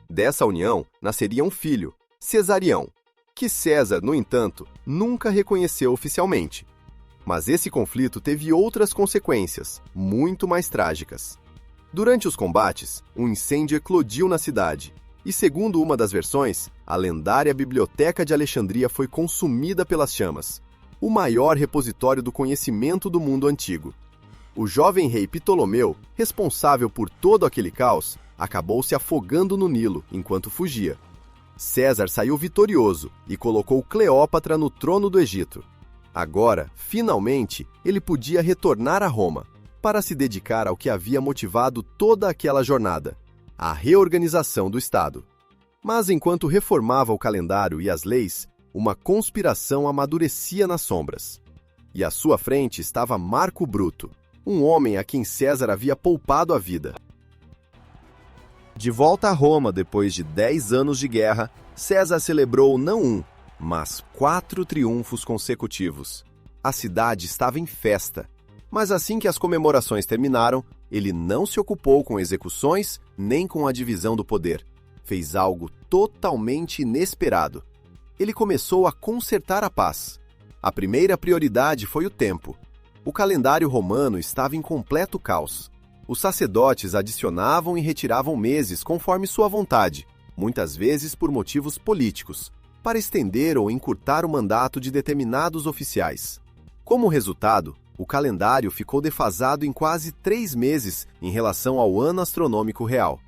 Dessa união nasceria um filho, Cesarião, que César, no entanto, nunca reconheceu oficialmente. Mas esse conflito teve outras consequências, muito mais trágicas. Durante os combates, um incêndio eclodiu na cidade, e segundo uma das versões, a lendária Biblioteca de Alexandria foi consumida pelas chamas, o maior repositório do conhecimento do mundo antigo. O jovem rei Ptolomeu, responsável por todo aquele caos, acabou se afogando no Nilo enquanto fugia. César saiu vitorioso e colocou Cleópatra no trono do Egito. Agora, finalmente, ele podia retornar a Roma, para se dedicar ao que havia motivado toda aquela jornada, a reorganização do Estado. Mas enquanto reformava o calendário e as leis, uma conspiração amadurecia nas sombras. E à sua frente estava Marco Bruto, um homem a quem César havia poupado a vida. De volta a Roma depois de 10 anos de guerra, César celebrou não um, mas 4 triunfos consecutivos. A cidade estava em festa, mas assim que as comemorações terminaram, ele não se ocupou com execuções nem com a divisão do poder. Fez algo totalmente inesperado. Ele começou a consertar a paz. A primeira prioridade foi o tempo. O calendário romano estava em completo caos. Os sacerdotes adicionavam e retiravam meses conforme sua vontade, muitas vezes por motivos políticos, para estender ou encurtar o mandato de determinados oficiais. Como resultado, o calendário ficou defasado em quase 3 meses em relação ao ano astronômico real.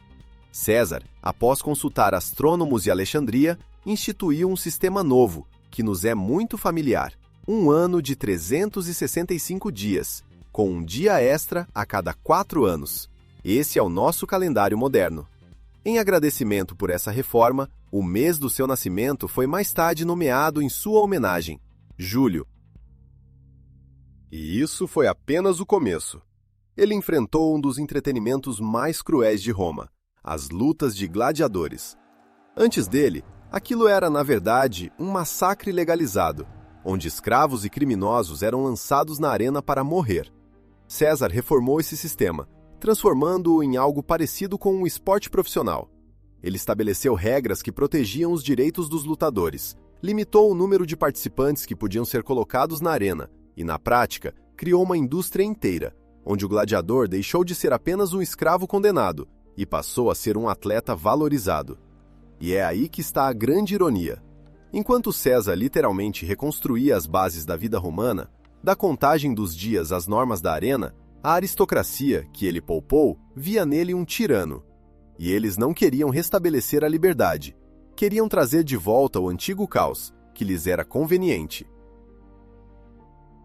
César, após consultar astrônomos de Alexandria, instituiu um sistema novo, que nos é muito familiar, um ano de 365 dias, com um dia extra a cada 4 anos. Esse é o nosso calendário moderno. Em agradecimento por essa reforma, o mês do seu nascimento foi mais tarde nomeado em sua homenagem, julho. E isso foi apenas o começo. Ele enfrentou um dos entretenimentos mais cruéis de Roma, as lutas de gladiadores. Antes dele, aquilo era, na verdade, um massacre legalizado, onde escravos e criminosos eram lançados na arena para morrer. César reformou esse sistema, transformando-o em algo parecido com um esporte profissional. Ele estabeleceu regras que protegiam os direitos dos lutadores, limitou o número de participantes que podiam ser colocados na arena e, na prática, criou uma indústria inteira, onde o gladiador deixou de ser apenas um escravo condenado e passou a ser um atleta valorizado. E é aí que está a grande ironia. Enquanto César literalmente reconstruía as bases da vida romana, da contagem dos dias às normas da arena, a aristocracia, que ele poupou, via nele um tirano. E eles não queriam restabelecer a liberdade. Queriam trazer de volta o antigo caos, que lhes era conveniente.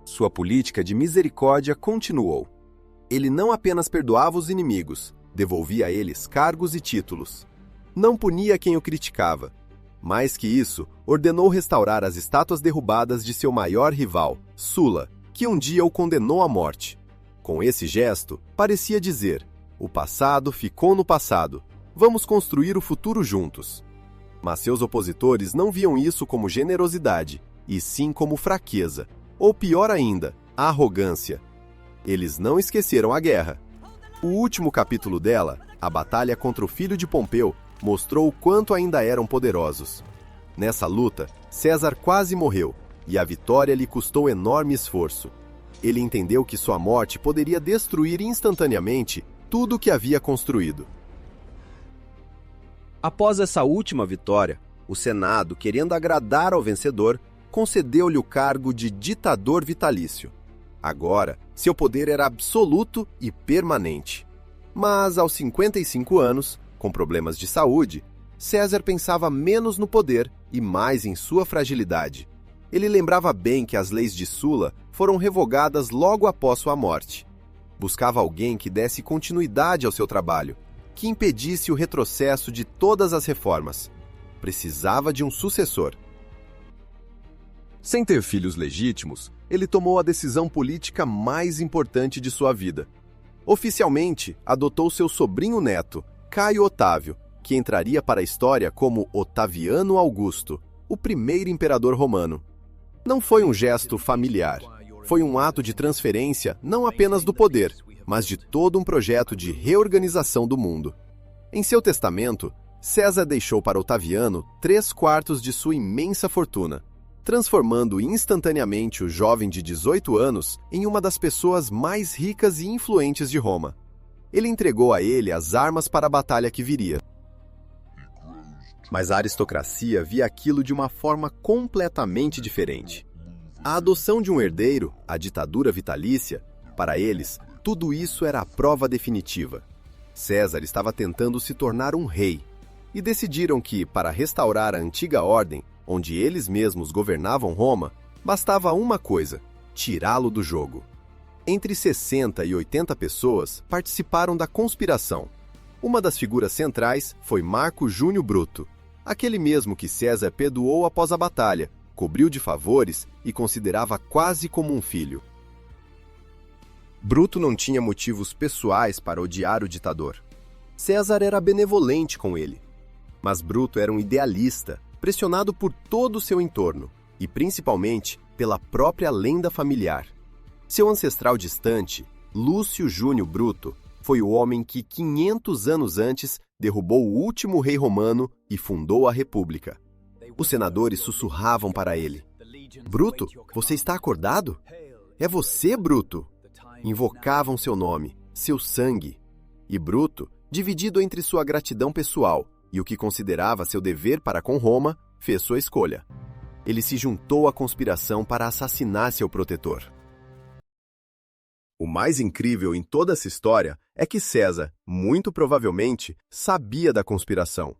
Sua política de misericórdia continuou. Ele não apenas perdoava os inimigos, Devolvia a eles cargos e títulos. Não punia quem o criticava. Mais que isso, ordenou restaurar as estátuas derrubadas de seu maior rival, Sulla, que um dia o condenou à morte. Com esse gesto, parecia dizer: o passado ficou no passado, vamos construir o futuro juntos. Mas seus opositores não viam isso como generosidade, e sim como fraqueza, ou pior ainda, arrogância. Eles não esqueceram a guerra. O último capítulo dela, a batalha contra o filho de Pompeu, mostrou o quanto ainda eram poderosos. Nessa luta, César quase morreu, e a vitória lhe custou enorme esforço. Ele entendeu que sua morte poderia destruir instantaneamente tudo o que havia construído. Após essa última vitória, o Senado, querendo agradar ao vencedor, concedeu-lhe o cargo de ditador vitalício. Agora, seu poder era absoluto e permanente. Mas, aos 55 anos, com problemas de saúde, César pensava menos no poder e mais em sua fragilidade. Ele lembrava bem que as leis de Sulla foram revogadas logo após sua morte. Buscava alguém que desse continuidade ao seu trabalho, que impedisse o retrocesso de todas as reformas. Precisava de um sucessor. Sem ter filhos legítimos, ele tomou a decisão política mais importante de sua vida. Oficialmente, adotou seu sobrinho neto, Caio Otávio, que entraria para a história como Otaviano Augusto, o primeiro imperador romano. Não foi um gesto familiar. Foi um ato de transferência não apenas do poder, mas de todo um projeto de reorganização do mundo. Em seu testamento, César deixou para Otaviano 3/4 de sua imensa fortuna, transformando instantaneamente o jovem de 18 anos em uma das pessoas mais ricas e influentes de Roma. Ele entregou a ele as armas para a batalha que viria. Mas a aristocracia via aquilo de uma forma completamente diferente. A adoção de um herdeiro, a ditadura vitalícia, para eles, tudo isso era a prova definitiva. César estava tentando se tornar um rei, e decidiram que, para restaurar a antiga ordem, onde eles mesmos governavam Roma, bastava uma coisa: tirá-lo do jogo. Entre 60 e 80 pessoas participaram da conspiração. Uma das figuras centrais foi Marco Júnior Bruto, aquele mesmo que César perdoou após a batalha, cobriu de favores e considerava quase como um filho. Bruto não tinha motivos pessoais para odiar o ditador. César era benevolente com ele. Mas Bruto era um idealista, pressionado por todo o seu entorno, e principalmente pela própria lenda familiar. Seu ancestral distante, Lúcio Júnior Bruto, foi o homem que 500 anos antes derrubou o último rei romano e fundou a República. Os senadores sussurravam para ele: "Bruto, você está acordado? É você, Bruto?" Invocavam seu nome, seu sangue. E Bruto, dividido entre sua gratidão pessoal e o que considerava seu dever para com Roma, fez sua escolha. Ele se juntou à conspiração para assassinar seu protetor. O mais incrível em toda essa história é que César, muito provavelmente, sabia da conspiração.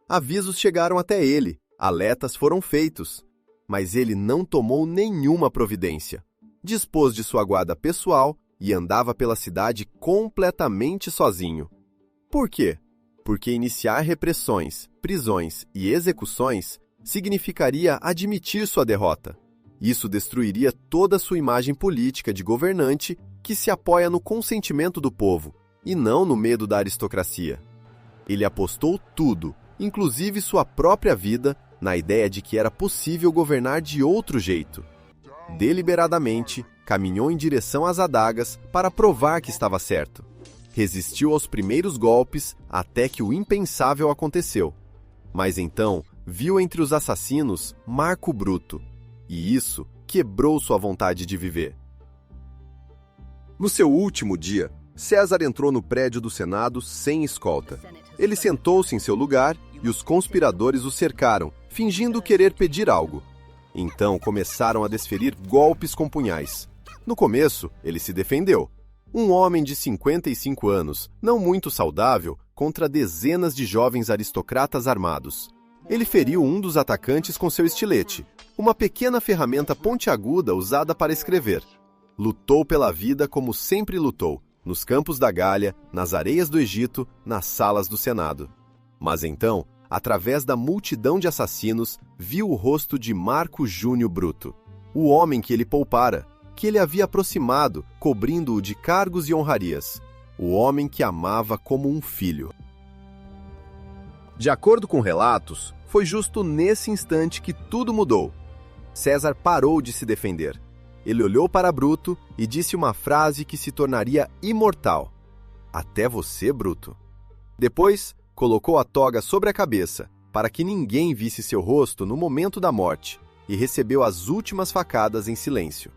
Avisos chegaram até ele, alertas foram feitos, mas ele não tomou nenhuma providência. Dispôs de sua guarda pessoal e andava pela cidade completamente sozinho. Por quê? Porque iniciar repressões, prisões e execuções significaria admitir sua derrota. Isso destruiria toda a sua imagem política de governante que se apoia no consentimento do povo e não no medo da aristocracia. Ele apostou tudo, inclusive sua própria vida, na ideia de que era possível governar de outro jeito. Deliberadamente, caminhou em direção às adagas para provar que estava certo. Resistiu aos primeiros golpes até que o impensável aconteceu. Mas então, viu entre os assassinos Marco Bruto, e isso quebrou sua vontade de viver. No seu último dia, César entrou no prédio do Senado sem escolta. Ele sentou-se em seu lugar e os conspiradores o cercaram, fingindo querer pedir algo. Então começaram a desferir golpes com punhais. No começo, ele se defendeu. Um homem de 55 anos, não muito saudável, contra dezenas de jovens aristocratas armados. Ele feriu um dos atacantes com seu estilete, uma pequena ferramenta pontiaguda usada para escrever. Lutou pela vida como sempre lutou, nos campos da Gália, nas areias do Egito, nas salas do Senado. Mas então, através da multidão de assassinos, viu o rosto de Marco Júnior Bruto, o homem que ele poupara, que ele havia aproximado, cobrindo-o de cargos e honrarias, o homem que amava como um filho. De acordo com relatos, foi justo nesse instante que tudo mudou. César parou de se defender. Ele olhou para Bruto e disse uma frase que se tornaria imortal. Até você, Bruto. Depois, colocou a toga sobre a cabeça, para que ninguém visse seu rosto no momento da morte, e recebeu as últimas facadas em silêncio.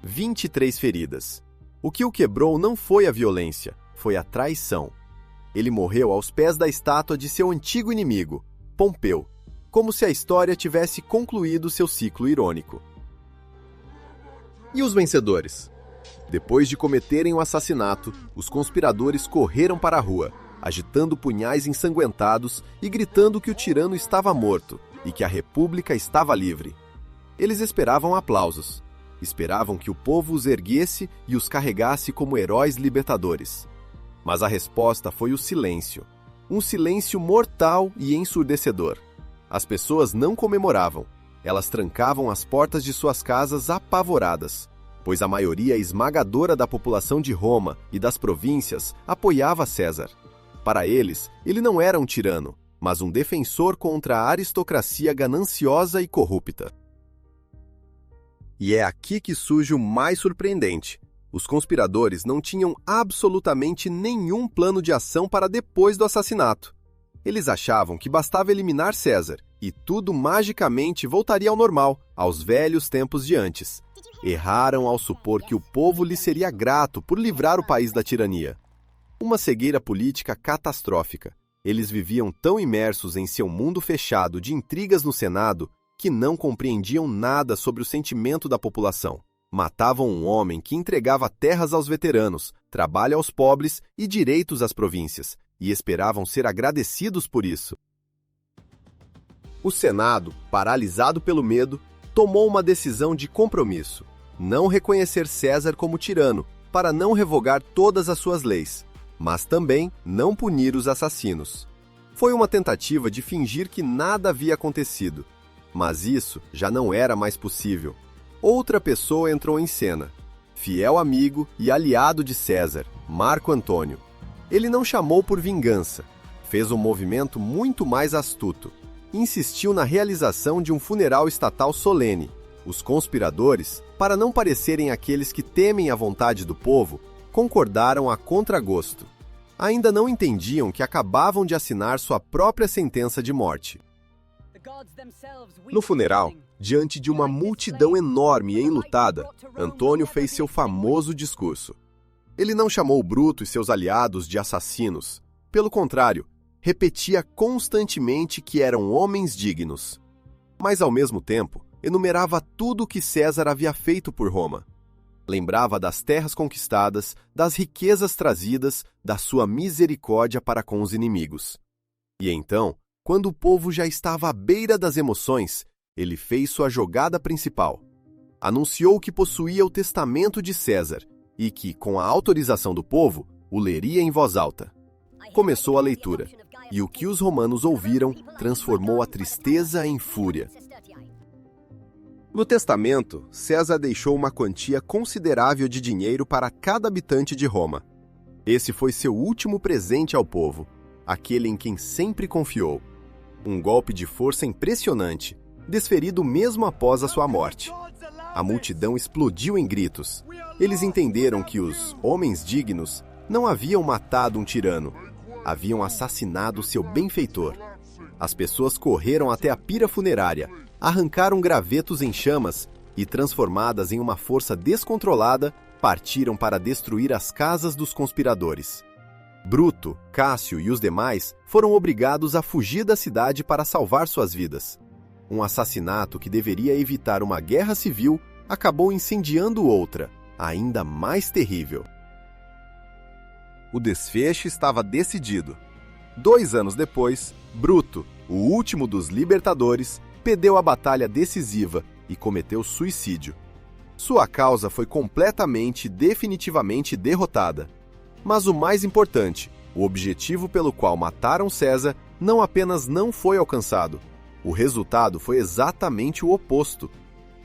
23 feridas. O que o quebrou não foi a violência, foi a traição. Ele morreu aos pés da estátua de seu antigo inimigo, Pompeu, como se a história tivesse concluído seu ciclo irônico. E os vencedores? Depois de cometerem o assassinato, os conspiradores correram para a rua, agitando punhais ensanguentados e gritando que o tirano estava morto e que a república estava livre. Eles esperavam aplausos. Esperavam que o povo os erguesse e os carregasse como heróis libertadores. Mas a resposta foi o silêncio. Um silêncio mortal e ensurdecedor. As pessoas não comemoravam. Elas trancavam as portas de suas casas apavoradas, pois a maioria esmagadora da população de Roma e das províncias apoiava César. Para eles, ele não era um tirano, mas um defensor contra a aristocracia gananciosa e corrupta. E é aqui que surge o mais surpreendente. Os conspiradores não tinham absolutamente nenhum plano de ação para depois do assassinato. Eles achavam que bastava eliminar César e tudo magicamente voltaria ao normal, aos velhos tempos de antes. Erraram ao supor que o povo lhe seria grato por livrar o país da tirania. Uma cegueira política catastrófica. Eles viviam tão imersos em seu mundo fechado de intrigas no Senado que não compreendiam nada sobre o sentimento da população. Matavam um homem que entregava terras aos veteranos, trabalho aos pobres e direitos às províncias, e esperavam ser agradecidos por isso. O Senado, paralisado pelo medo, tomou uma decisão de compromisso: não reconhecer César como tirano, para não revogar todas as suas leis, mas também não punir os assassinos. Foi uma tentativa de fingir que nada havia acontecido, mas isso já não era mais possível. Outra pessoa entrou em cena, fiel amigo e aliado de César, Marco Antônio. Ele não chamou por vingança, fez um movimento muito mais astuto. Insistiu na realização de um funeral estatal solene. Os conspiradores, para não parecerem aqueles que temem a vontade do povo, concordaram a contragosto. Ainda não entendiam que acabavam de assinar sua própria sentença de morte. No funeral, diante de uma multidão enorme e enlutada, Antônio fez seu famoso discurso. Ele não chamou Bruto e seus aliados de assassinos. Pelo contrário, repetia constantemente que eram homens dignos. Mas, ao mesmo tempo, enumerava tudo o que César havia feito por Roma. Lembrava das terras conquistadas, das riquezas trazidas, da sua misericórdia para com os inimigos. E então, quando o povo já estava à beira das emoções, ele fez sua jogada principal. Anunciou que possuía o testamento de César e que, com a autorização do povo, o leria em voz alta. Começou a leitura, e o que os romanos ouviram transformou a tristeza em fúria. No testamento, César deixou uma quantia considerável de dinheiro para cada habitante de Roma. Esse foi seu último presente ao povo, aquele em quem sempre confiou. Um golpe de força impressionante, desferido mesmo após a sua morte. A multidão explodiu em gritos. Eles entenderam que os homens dignos não haviam matado um tirano, haviam assassinado seu benfeitor. As pessoas correram até a pira funerária, arrancaram gravetos em chamas e, transformadas em uma força descontrolada, partiram para destruir as casas dos conspiradores. Bruto, Cássio e os demais foram obrigados a fugir da cidade para salvar suas vidas. Um assassinato que deveria evitar uma guerra civil acabou incendiando outra, ainda mais terrível. O desfecho estava decidido. 2 anos depois, Bruto, o último dos libertadores, perdeu a batalha decisiva e cometeu suicídio. Sua causa foi completamente e definitivamente derrotada. Mas o mais importante, o objetivo pelo qual mataram César não apenas não foi alcançado, o resultado foi exatamente o oposto.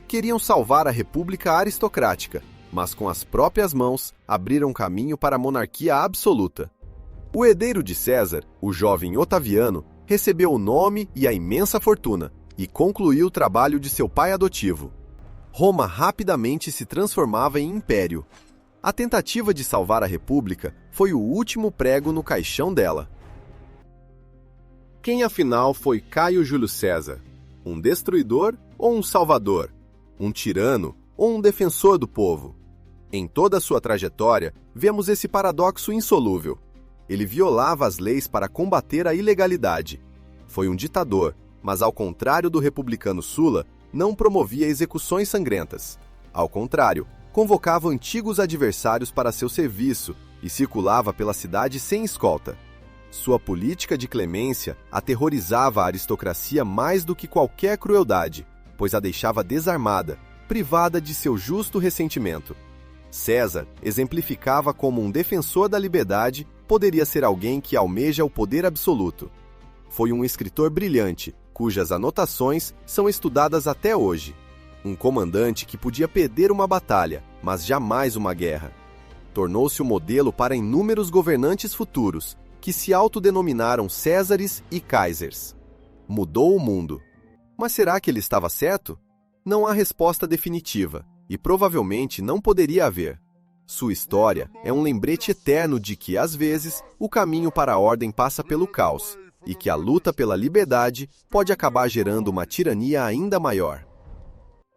Queriam salvar a República aristocrática, mas com as próprias mãos abriram caminho para a monarquia absoluta. O herdeiro de César, o jovem Otaviano, recebeu o nome e a imensa fortuna e concluiu o trabalho de seu pai adotivo. Roma rapidamente se transformava em império. A tentativa de salvar a República foi o último prego no caixão dela. Quem afinal foi Caio Júlio César? Um destruidor ou um salvador? Um tirano ou um defensor do povo? Em toda a sua trajetória, vemos esse paradoxo insolúvel. Ele violava as leis para combater a ilegalidade. Foi um ditador, mas ao contrário do republicano Sulla, não promovia execuções sangrentas. Ao contrário, convocava antigos adversários para seu serviço e circulava pela cidade sem escolta. Sua política de clemência aterrorizava a aristocracia mais do que qualquer crueldade, pois a deixava desarmada, privada de seu justo ressentimento. César exemplificava como um defensor da liberdade poderia ser alguém que almeja o poder absoluto. Foi um escritor brilhante, cujas anotações são estudadas até hoje. Um comandante que podia perder uma batalha, mas jamais uma guerra. Tornou-se o modelo para inúmeros governantes futuros, que se autodenominaram Césares e Kaisers. Mudou o mundo. Mas será que ele estava certo? Não há resposta definitiva, e provavelmente não poderia haver. Sua história é um lembrete eterno de que, às vezes, o caminho para a ordem passa pelo caos, e que a luta pela liberdade pode acabar gerando uma tirania ainda maior.